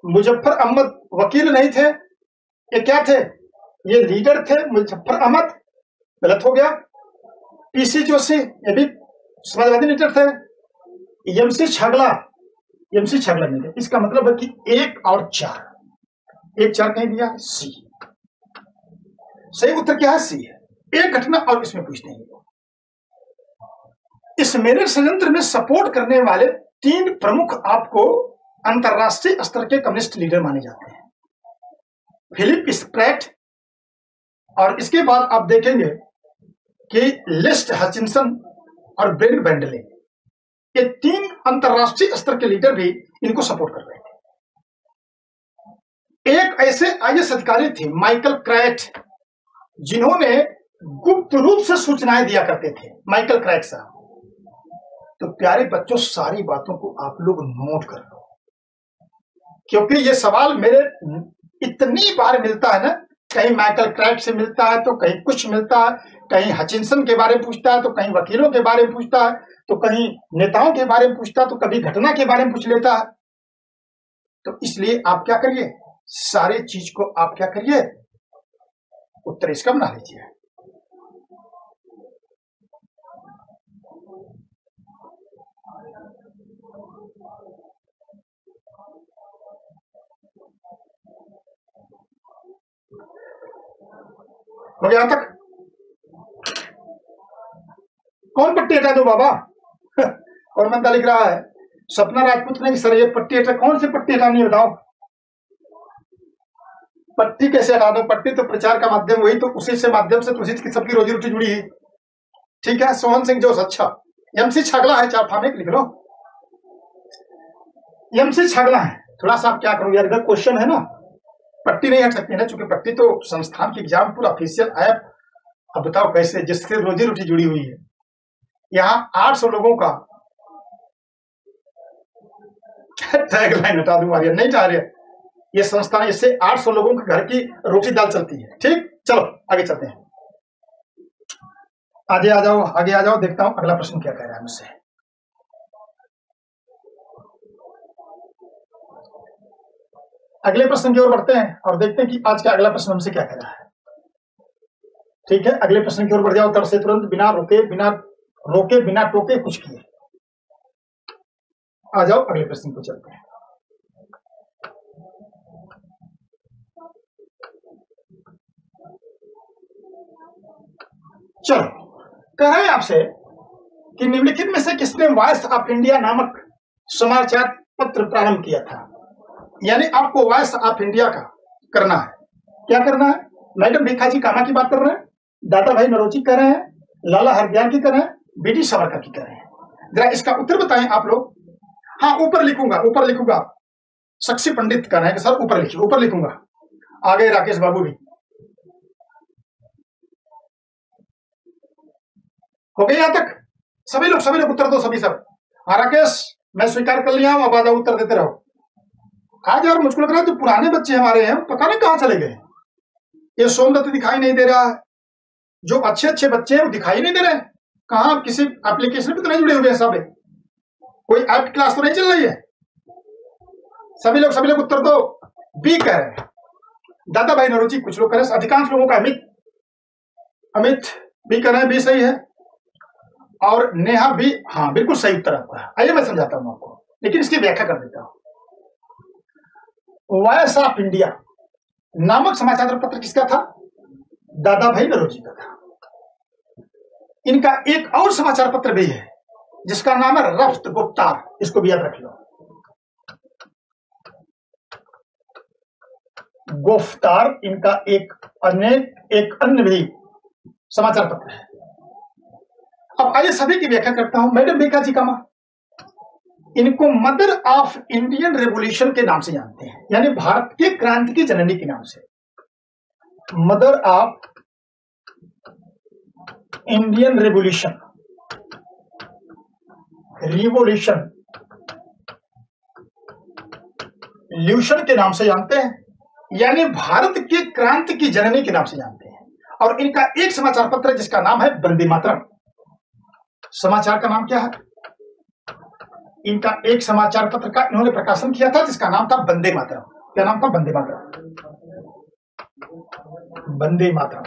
मुजफ्फर अहमद वकील नहीं थे, ये क्या थे? ये लीडर थे। मुजफ्फर अहमद गलत हो गया। पीसी जोशी ये भी समाजवादी लीडर थे। एमसी छागला नहीं थे। इसका मतलब है कि 1 और 4, 1 4 कहीं दिया, सी। सही उत्तर क्या है? सी है। एक घटना और इसमें पूछते हैं, इस मेरे षड्यंत्र में सपोर्ट करने वाले 3 प्रमुख आपको अंतरराष्ट्रीय स्तर के कम्युनिस्ट लीडर माने जाते हैं। फिलिप स्प्रैट, और इसके बाद आप देखेंगे कि लिस्ट हचिनसन और ब्रेन बेंडले, ये 3 अंतरराष्ट्रीय स्तर के लीडर भी इनको सपोर्ट कर रहे थे। एक ऐसे आईएएस अधिकारी थे माइकल क्रैट, जिन्होंने गुप्त रूप से सूचनाएं दिया करते थे। माइकल क्रैट साहब। तो प्यारे बच्चों, सारी बातों को आप लोग नोट कर लो, क्योंकि ये सवाल मेरे इतनी बार मिलता है ना, कहीं माइकल क्रैट से मिलता है, तो कहीं कुछ मिलता है, कहीं हचिनसन के बारे में पूछता है, तो कहीं वकीलों के बारे में पूछता है, तो कहीं नेताओं के बारे में पूछता है, तो कभी घटना के बारे में पूछ लेता है। तो इसलिए आप क्या करिए, सारे चीज को आप क्या करिए, उत्तर इसका बना लीजिए। हो गया तक? कौन पट्टी हटा दो बाबा? कौन बंदा लिख रहा है? सपना राजपूत ने सर ये पट्टी हटा, कौन सी पट्टी हटानी है बताओ? पट्टी कैसे हटा दो? पट्टी तो प्रचार का माध्यम, वही तो उसी से माध्यम से तो उसी की सबकी रोजी रोटी जुड़ी है। ठीक है, सोहन सिंह जोश, अच्छा। एमसी छागला है, 4 फार्मेट लिख लो। एमसी छागला है। थोड़ा सा आप क्या करो यार, इधर क्वेश्चन है ना, पट्टी नहीं हट सकती है ना, चूंकि पट्टी तो संस्थान की एग्जाम पूरा ऑफिशियल ऐप। अब बताओ कैसे, जिससे रोजी रोटी जुड़ी हुई है। यहाँ 800 लोगों का टैगलाइन हटा दूंगा, नहीं जा रहे ये संस्थान, इससे 800 लोगों के घर की रोटी दाल चलती है। ठीक, चलो आगे चलते हैं। आगे आ जाओ, आगे आ जाओ, देखता हूं अगला प्रश्न क्या कह रहा है मुझसे। अगले प्रश्न की ओर बढ़ते हैं और देखते हैं कि आज का अगला प्रश्न हमसे क्या कह रहा है। ठीक है, अगले प्रश्न की ओर बढ़ जाओ, तब से तुरंत, बिना रोके बिना टोके कुछ किए। आ जाओ अगले प्रश्न को चलते हैं। चलो, कह रहे हैं आपसे कि निम्नलिखित में से किसने वॉइस ऑफ इंडिया नामक समाचार पत्र प्रारंभ किया था? यानी आपको वॉइस ऑफ इंडिया का करना है। क्या करना है? मैडम भिखाजी कामा की बात कर रहे हैं, दादा भाई नौरोजी कर रहे हैं, लाला हरदयाल की कर रहे हैं, बीडी सावरकर की कर रहे हैं। जरा इसका उत्तर बताएं आप लोग। हाँ, ऊपर लिखूंगा। साक्षी पंडित कर रहे हैं कि सर ऊपर लिखिए, ऊपर लिखूंगा। आगे राकेश बाबू भी हो गए यहां तक? सभी लोग उत्तर दो, सभी सब। हाँ राकेश, मैं स्वीकार कर लिया हूं, अब आ जाओ, उत्तर देते रहो। आज यार मुझको लग रहा है जो पुराने बच्चे हमारे हैं पता नहीं कहां चले गए। ये सोमदत्त दिखाई नहीं दे रहा है, जो अच्छे बच्चे हैं वो दिखाई नहीं दे रहे। कहां, किसी एप्लीकेशन पे तो नहीं जुड़े हुए हैं सब? कोई ऐप क्लास तो नहीं चल रही है? सभी लोग उत्तर दो। बी कह रहे हैं दादा भाई नौरोजी, कुछ लोग कह रहे हैं, अधिकांश लोगों का अमित बी कह रहे हैं, बी सही है। और नेहा भी, हाँ बिल्कुल सही उत्तर आपका। आइए मैं समझाता हूं आपको, लेकिन इसकी व्याख्या कर देता हूं। वॉइस ऑफ इंडिया नामक समाचार पत्र किसका था? दादा भाई नौरोजी का था। इनका एक और समाचार पत्र भी है जिसका नाम है रफ्त गुफ्तार, इसको भी याद रख लो। गुफ्तार इनका एक अन्य भी समाचार पत्र है। अब आइए सभी की व्याख्या करता हूं। मैडम भिखाजी कामा, इनको मदर ऑफ इंडियन रेवोल्यूशन के नाम से जानते हैं, यानी भारत के क्रांति की जननी के नाम से। मदर ऑफ इंडियन रिवोल्यूशन के नाम से जानते हैं, यानी भारत के क्रांति की जननी के नाम से जानते हैं। और इनका एक समाचार पत्र जिसका नाम है वंदे मातरम। समाचार का नाम क्या है? इनका एक समाचार पत्र का इन्होंने प्रकाशन किया था जिसका नाम था वंदे मातरम। क्या नाम था? वंदे मातरम। वंदे मातरम।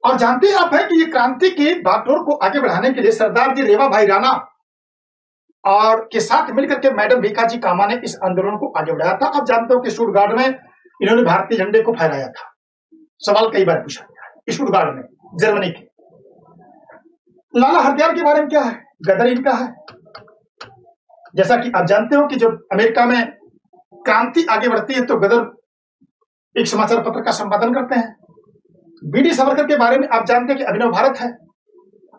और जानते हैं आप है कि ये क्रांति की बागडोर को आगे बढ़ाने के लिए सरदार जी रेवा भाई राणा और के साथ मिलकर के मैडम भीखाजी कामा ने इस आंदोलन को आगे बढ़ाया था। आप जानते हो कि स्टुटगार्ट में इन्होंने भारतीय झंडे को फहराया था। सवाल कई बार पूछा गया स्टुटगार्ट में, जर्मनी के। लाला हरदयाल के बारे में क्या है? गदर इनका है। जैसा कि आप जानते हो कि जब अमेरिका में क्रांति आगे बढ़ती है तो गदर एक समाचार पत्र का संपादन करते हैं। बीडी सावरकर के बारे में आप जानते हैं कि अभिनव भारत है।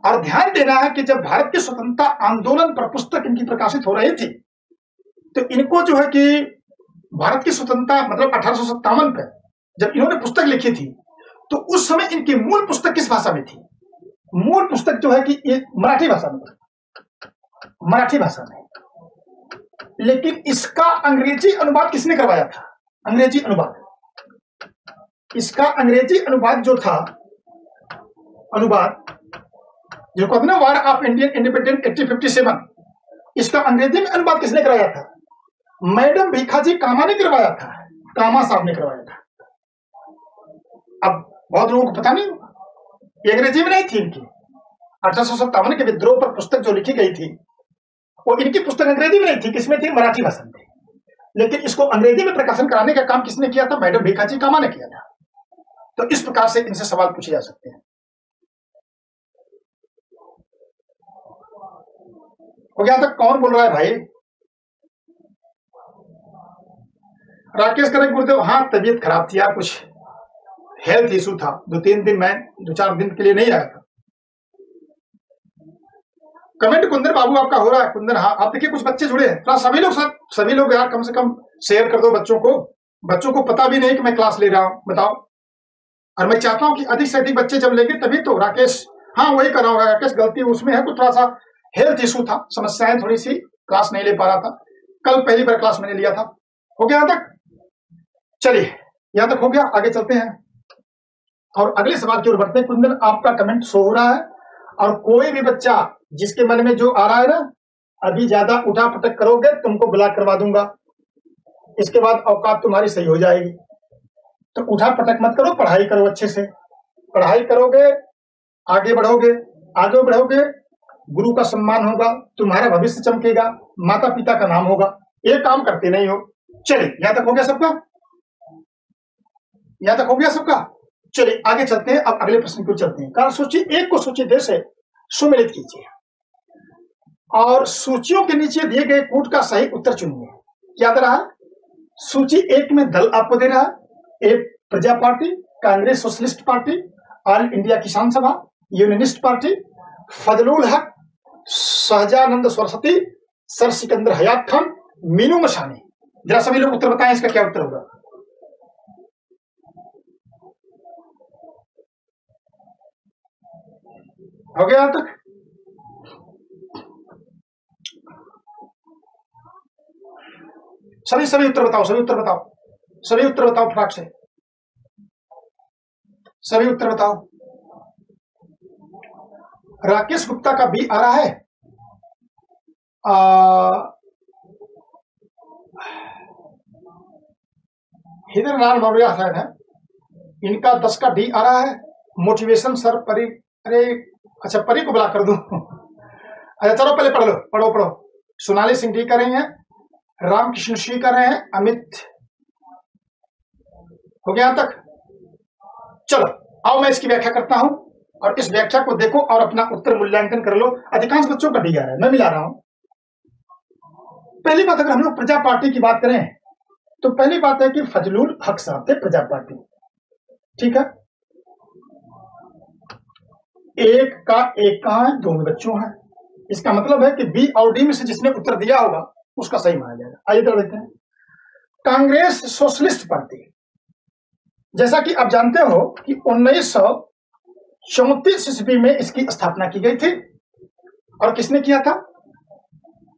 और ध्यान देना है कि जब भारत की स्वतंत्रता आंदोलन पर पुस्तक इनकी प्रकाशित हो रही थी तो इनको जो है कि भारत की स्वतंत्रता मतलब 1857 पे जब इन्होंने पुस्तक लिखी थी तो उस समय इनकी मूल पुस्तक किस भाषा में थी? मूल पुस्तक जो है कि ये मराठी भाषा में, मराठी भाषा में। लेकिन इसका अंग्रेजी अनुवाद किसने करवाया था? अंग्रेजी अनुवाद। इसका अंग्रेजी अनुवाद जो था, अनुवाद जो कहते ना वार ऑफ इंडियन इंडिपेंडेंस 1857, इसका अंग्रेजी में अनुवाद किसने कराया था? मैडम भीखाजी कामा ने करवाया था। कामा साहब ने करवाया था। अब बहुत लोगों को पता नहीं होगा ये अंग्रेजी में नहीं थी इनकी। 1857 के विद्रोह पर पुस्तक जो लिखी गई थी वो इनकी पुस्तक अंग्रेजी में नहीं थी, किसमें थी? मराठी भाषा में थी। लेकिन इसको अंग्रेजी में प्रकाशन कराने का काम किसने किया था? मैडम भीखाजी कामा ने किया था। तो इस प्रकार से इनसे सवाल पूछे जा सकते हैं। हो गया तक? कौन बोल रहा है भाई? राकेश करें गुरुदेव। हाँ, तबीयत खराब थी यार, कुछ हेल्थ इशू था। 2-3 दिन मैं 2-4 दिन के लिए नहीं आया था। कमेंट कुंदन बाबू आपका हो रहा है। कुंदन, हाँ आप देखिए कुछ बच्चे जुड़े हैं। थोड़ा सभी लोग यार कम से कम शेयर कर दो बच्चों को। बच्चों को पता भी नहीं कि मैं क्लास ले रहा हूं, बताओ। और मैं चाहता हूं कि अधिक से अधिक बच्चे जब लेंगे तभी तो। राकेश, हाँ वही कर रहा हूँ। राकेश गलती उसमें है, कुछ थोड़ा सा हेल्थ इशू था, समस्याएं थोड़ी सी, क्लास नहीं ले पा रहा था। कल पहली बार क्लास मैंने लिया था। हो गया यहां तक? चलिए यहां तक हो गया, आगे चलते हैं और अगले सवाल की ओर बढ़ते हैं। कुंदन आपका कमेंट शो हो रहा है और कोई भी बच्चा जिसके मन में जो आ रहा है ना, अभी ज्यादा उठा पटक करोगे तुमको ब्लॉक करवा दूंगा। इसके बाद औकात तुम्हारी सही हो जाएगी। तो उठा पटक मत करो, पढ़ाई करो अच्छे से। पढ़ाई करोगे आगे बढ़ोगे, आगे बढ़ोगे गुरु का सम्मान होगा, तुम्हारा भविष्य चमकेगा, माता पिता का नाम होगा। ये काम करते नहीं हो। चलिए यहां तक हो गया सबका? यहां तक हो गया सबका? चलिए आगे चलते हैं। अब अगले प्रश्न को चलते हैं। कारण सूची 1 को सूची 2 से सुमेलित कीजिए और सूचियों के नीचे दिए गए कूट का सही उत्तर चुनिए। क्या दे रहा है? सूची 1 में दल आपको दे रहा है। ए प्रजा party, Congress socialist party, all India किसान सभा, यूनियनिस्ट पार्टी, फजलुल हक, शहजानंद सरस्वती, सर सिकंदर हयात खान, मीनू मशानी। जरा सभी लोग उत्तर बताएं, इसका क्या उत्तर होगा? हो गया यहां तक? सभी उत्तर बताओ, सभी उत्तर बताओ, सभी उत्तर बताओ फटाक से, सभी उत्तर बताओ। राकेश गुप्ता का बी आ रहा है। हिदर लाल मौर्य शायद है, इनका 10 का डी आ रहा है। मोटिवेशन सर परी, अरे अच्छा परी को ब्लॉक कर दूं। अच्छा चलो पहले पढ़ लो, पढ़ो पढ़ो। सोनाली सिंह डी कर रही हैं, रामकृष्ण सिंह कर रहे हैं, अमित। हो गया यहां तक? चलो आओ मैं इसकी व्याख्या करता हूं और इस व्याख्या को देखो और अपना उत्तर मूल्यांकन कर लो। अधिकांश बच्चों का डी आ रहा है, मैं मिला रहा हूं। पहली बात, अगर हम लोग प्रजा पार्टी की बात करें तो पहली बात है कि फजलुल हक साहब थे प्रजा पार्टी, ठीक है। एक का एक कहां है? 2 में बच्चों हैं। इसका मतलब है कि बी और डी में से जिसने उत्तर दिया होगा उसका सही माना जाएगा। आइए कर लेते हैं। कांग्रेस सोशलिस्ट पार्टी, जैसा कि आप जानते हो कि 1934 ईस्वी में इसकी स्थापना की गई थी। और किसने किया था?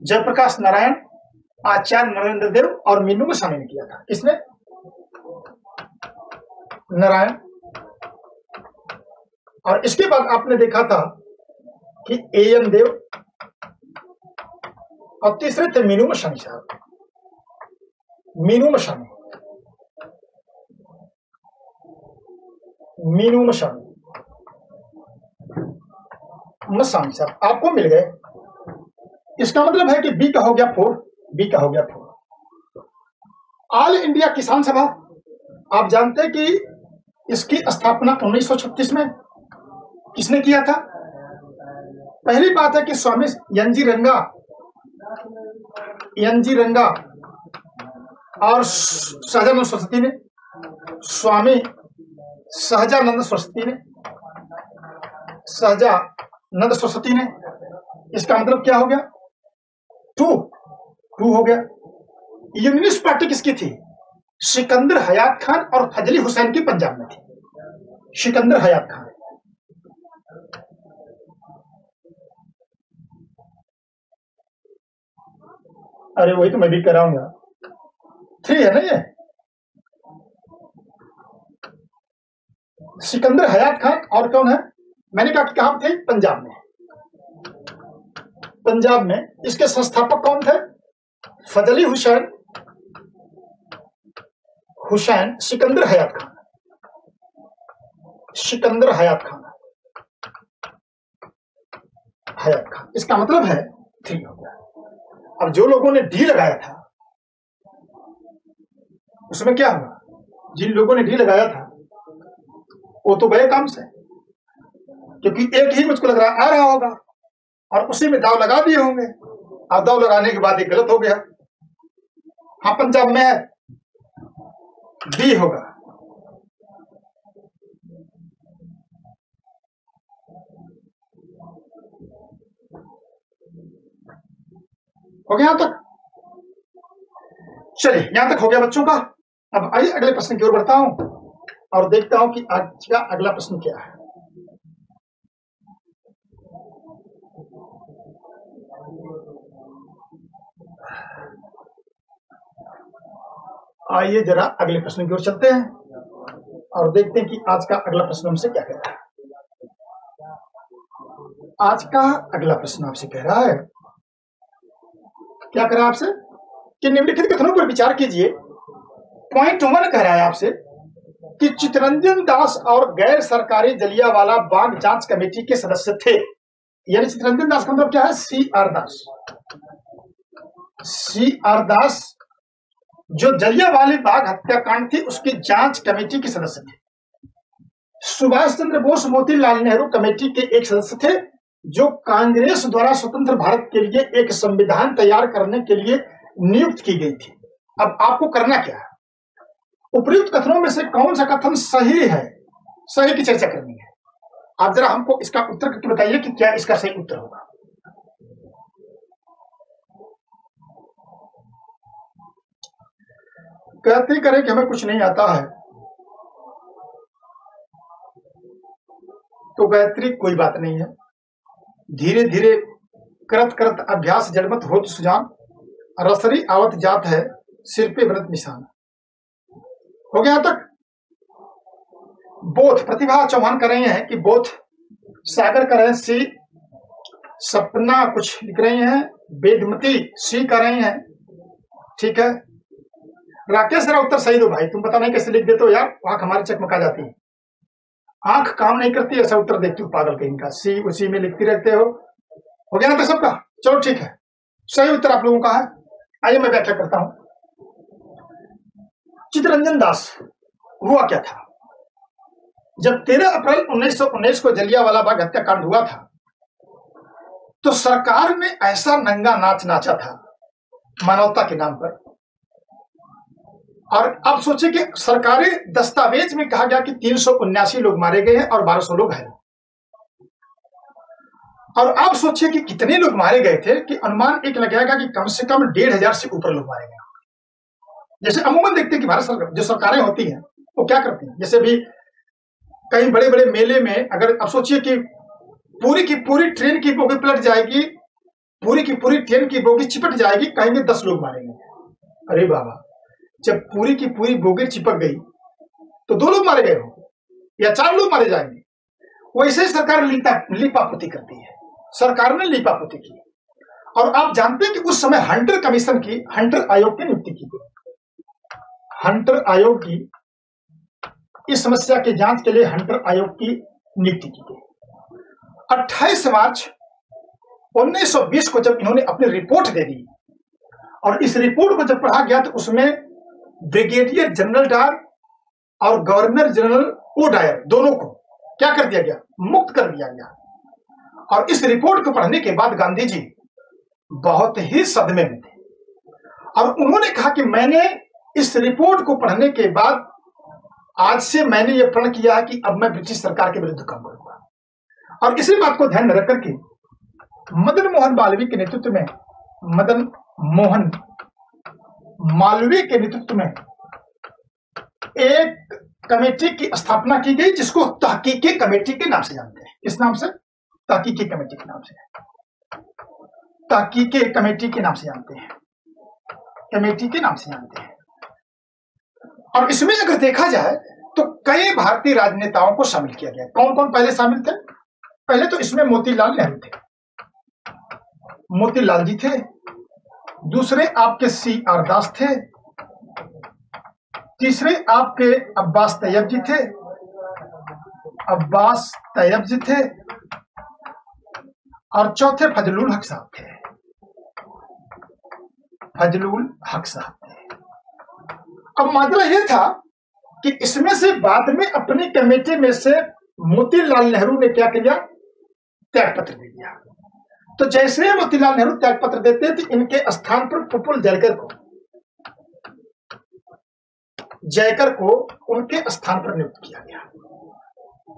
जयप्रकाश नारायण, आचार्य नरेंद्र देव और मीनू गोस्वामी ने किया था। किसने? नारायण। और इसके बाद आपने देखा था कि एएन देव, और तीसरे थे मीनू मशानी साहब, मीनू मशानी, मीनू मशानी मशानी साहब आपको मिल गए। इसका मतलब है कि बी का हो गया 4, बी का हो गया 4। ऑल इंडिया किसान सभा, आप जानते हैं कि इसकी स्थापना 1936 में किसने किया था? पहली बात है कि स्वामी एनजी रंगा और सहजानंद सरस्वती ने, स्वामी सहजानंद सरस्वती ने, इसका मतलब क्या हो गया? 2 हो गया। यूनिस्ट पार्टी किसकी थी? सिकंदर हयात खान और फजली हुसैन की पंजाब में थी। सिकंदर हयात खान, अरे वही तो मैं भी कराऊंगा। 3 है ना ये? सिकंदर हयात खान और कौन है? मैंने कहा कहां थे? पंजाब में। पंजाब में इसके संस्थापक कौन थे? फजली हुसैन सिकंदर हयात खान, सिकंदर हयात खान। इसका मतलब है 3 हो गया। अब जो लोगों ने डी लगाया था उसमें क्या हुआ? जिन लोगों ने डी लगाया था वो तो गए काम से, क्योंकि एक ही मुझको लग रहा आ रहा होगा और उसी में दाव लगा दिए होंगे, और दाव लगाने के बाद एक गलत हो गया। हाँ, पंजाब में है, बी होगा। हो गया यहां तक? चलिए, यहां तक हो गया बच्चों का। अब आइए अगले प्रश्न की ओर बढ़ता हूं और देखता हूं कि आज का अगला प्रश्न क्या है। आइए जरा अगले प्रश्न की ओर चलते हैं और देखते हैं कि आज का अगला प्रश्न हमसे क्या कह रहा है। आज का अगला प्रश्न आपसे कह रहा है, क्या कह रहा है आपसे कि निम्नलिखित कथनों पर विचार कीजिए। पॉइंट 1 कह रहा है आपसे कि चितरंजन दास और गैर सरकारी जलियांवाला बाग जांच कमेटी के सदस्य थे। यानी चितरंजन दास का मतलब क्या है? CR दास। CR दास जो जलियांवाला बाग हत्याकांड थी उसकी जांच कमेटी के सदस्य थे। सुभाष चंद्र बोस मोतीलाल नेहरू कमेटी के एक सदस्य थे जो कांग्रेस द्वारा स्वतंत्र भारत के लिए एक संविधान तैयार करने के लिए नियुक्त की गई थी। अब आपको करना क्या है? उपयुक्त कथनों में से कौन सा कथन सही है, सही की चर्चा करनी है। आप जरा हमको इसका उत्तर करके बताइए कि क्या इसका सही उत्तर होगा। कहते करें कि हमें कुछ नहीं आता है तो गायत्री कोई बात नहीं है, धीरे धीरे करत करत अभ्यास जड़मत होत सुजान, रसरी आवत जात है सिर पे व्रत निशान। हो गया तक? बोथ प्रतिभा चौहान कर रही हैं कि बोथ, सागर कर रहे हैं सी, सपना कुछ लिख रही हैं, वेदमती सी कर रही हैं, ठीक है। राकेश जरा उत्तर सही दो भाई, तुम पता नहीं कैसे लिख देते हो यार, आंख हमारी चकमका जाती है, आंख काम नहीं करती ऐसा उत्तर देखती हूँ पागल कहीं का, सी उसी में लिखती रहते हो। हो गया ना तो सबका? चलो ठीक है, सही उत्तर आप लोगों का है। आइए मैं व्याख्या करता हूं। चितरंजन दास, हुआ क्या था? जब 13 अप्रैल 1919 को जलियांवाला बाग हत्याकांड हुआ था तो सरकार ने ऐसा नंगा नाच नाचा था मानवता के नाम पर। और अब सोचे कि सरकारी दस्तावेज में कहा गया कि 379 लोग मारे गए हैं और 1200 लोग घायल। और आप सोचिए कि कितने लोग मारे गए थे कि अनुमान एक लगाएगा कि कम से कम 1500 से ऊपर लोग मारे गए। जैसे अमूमन देखते हैं कि भारत सरकार जो सरकारें होती हैं वो क्या करती हैं, जैसे भी कहीं बड़े बड़े मेले में अगर आप सोचिए कि पूरी की पूरी ट्रेन की बोगी पलट जाएगी, पूरी की पूरी ट्रेन की बोगी चिपट जाएगी, कहेंगे 10 लोग मारेंगे। अरे बाबा, जब पूरी की पूरी बोगी चिपक गई तो 2 लोग मारे गए हो या 4 लोग मारे जाएंगे। वैसे ही सरकार लिपापोती करती है। सरकार ने लिपापोती की और आप जानते हैं कि उस समय हंटर आयोग की नियुक्ति की गई। हंटर आयोग की इस समस्या की जांच के लिए हंटर आयोग की नियुक्ति की गई। 28 मार्च 1920 को जब इन्होंने अपनी रिपोर्ट दे दी और इस रिपोर्ट को जब पढ़ा गया तो उसमें ब्रिगेडियर जनरल डायर और गवर्नर जनरल ओ डायर दोनों को क्या कर दिया गया, मुक्त कर दिया गया। और इस रिपोर्ट को पढ़ने के बाद गांधी जी बहुत ही सदमे में थे और उन्होंने कहा कि मैंने इस रिपोर्ट को पढ़ने के बाद आज से मैंने ये प्रण किया है कि अब मैं ब्रिटिश सरकार के विरुद्ध काम करूंगा। और इसी बात को ध्यान में रखकर के मदन मोहन मालवीय के नेतृत्व में मदन मोहन मालवीय के नेतृत्व में एक कमेटी की स्थापना की गई जिसको तहकीकी कमेटी के नाम से जानते हैं। किस नाम से? तहकीकी कमेटी के नाम से, तहकीकी कमेटी के नाम से जानते हैं, कमेटी के नाम से जानते हैं। और इसमें अगर देखा जाए तो कई भारतीय राजनेताओं को शामिल किया गया। कौन कौन पहले शामिल थे? पहले तो इसमें मोतीलाल नेहरू थे, मोतीलाल जी थे। दूसरे आपके C.R. दास थे। तीसरे आपके अब्बास तैयब जी थे, अब्बास तैयब जी थे। और चौथे फजलुल हक साहब थे, फजलुल हक साहब थे। अब मामला यह था कि इसमें से बाद में अपनी कमेटी में से मोतीलाल नेहरू ने क्या किया, त्यागपत्र दे दिया। तो जैसे मोतीलाल नेहरू त्यागपत्र देते थे, इनके स्थान पर प्रफुल्ल जयकर को उनके स्थान पर नियुक्त किया गया।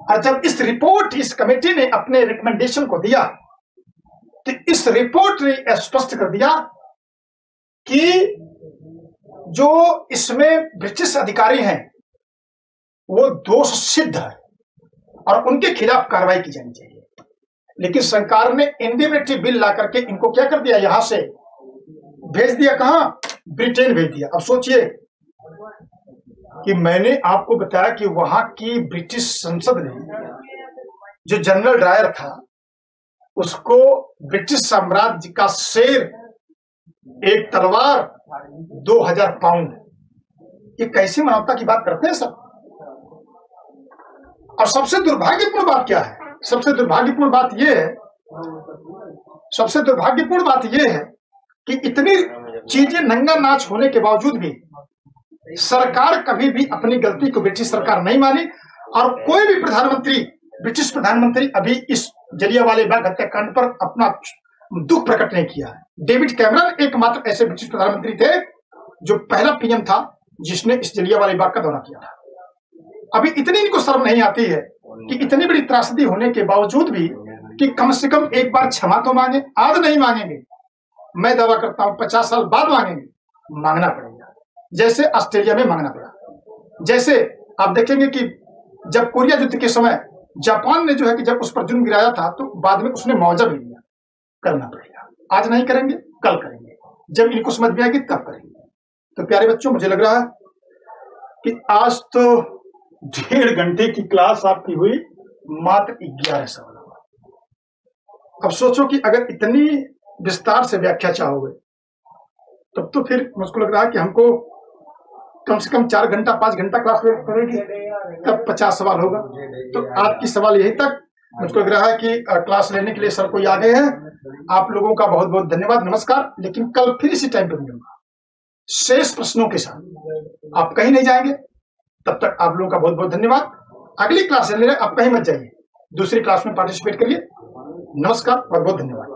और जब इस कमेटी ने अपने रिकमेंडेशन को दिया तो इस रिपोर्ट ने स्पष्ट कर दिया कि जो इसमें ब्रिटिश अधिकारी हैं वो दोष सिद्ध है और उनके खिलाफ कार्रवाई की जानी चाहिए। लेकिन सरकार ने इंडिमिनिटी बिल ला करके इनको क्या कर दिया, यहां से भेज दिया। कहां? ब्रिटेन भेज दिया। अब सोचिए कि मैंने आपको बताया कि वहां की ब्रिटिश संसद ने जो जनरल डायर था उसको ब्रिटिश साम्राज्य का शेर, एक तलवार, 2000 पाउंड, ये कैसी मानवता की बात करते हैं सब। और सबसे दुर्भाग्यपूर्ण बात क्या है? सबसे दुर्भाग्यपूर्ण बात यह है कि इतनी चीजें नंगा नाच होने के बावजूद भी सरकार कभी भी अपनी गलती को ब्रिटिश सरकार नहीं मानी। और कोई भी ब्रिटिश प्रधानमंत्री अभी इस जलियांवाला बाग हत्याकांड पर अपना दुख प्रकट नहीं किया है। डेविड कैमरन एकमात्र ऐसे ब्रिटिश प्रधानमंत्री थे जो पहला पीएम था जिसने इस जलियांवाला बाग का दौरा किया था। अभी इतनी इनको शर्म नहीं आती है कि इतनी बड़ी त्रासदी होने के बावजूद भी कि कम से कम एक बार क्षमा तो मांगे। आज नहीं मांगेंगे, मैं दावा करता हूं 50 साल बाद मांगेंगे, मांगना पड़ेगा, जैसे ऑस्ट्रेलिया में मांगना पड़ा। जैसे आप देखेंगे कि जब कोरिया युद्ध के समय जापान ने जो है कि जब उस पर जुर्म गिराया था तो बाद में उसने मुआवजा भी लिया। करना पड़ेगा, आज नहीं करेंगे कल करेंगे, जब इनको समझ में आएगी तब करेंगे। तो प्यारे बच्चों, मुझे लग रहा है कि आज तो 1.5 घंटे की क्लास आपकी हुई मात्र 11 सवाल। अब सोचो कि अगर इतनी विस्तार से व्याख्या चाहोगे तब तो फिर मुझको लग रहा है कि हमको कम से कम 4 घंटा 5 घंटा क्लास करेगी, तब 50 सवाल होगा। तो आपकी सवाल यही तक। मुझको लग रहा है कि क्लास लेने के लिए सर कोई आ गए हैं। आप लोगों का बहुत बहुत धन्यवाद, नमस्कार। लेकिन कल फिर इसी टाइम पर मिलूंगा शेष प्रश्नों के साथ। आप कहीं नहीं जाएंगे, तब तक आप लोगों का बहुत बहुत धन्यवाद। अगली क्लास लेने आप कहीं मत जाइए, दूसरी क्लास में पार्टिसिपेट करिए। नमस्कार, बहुत बहुत धन्यवाद।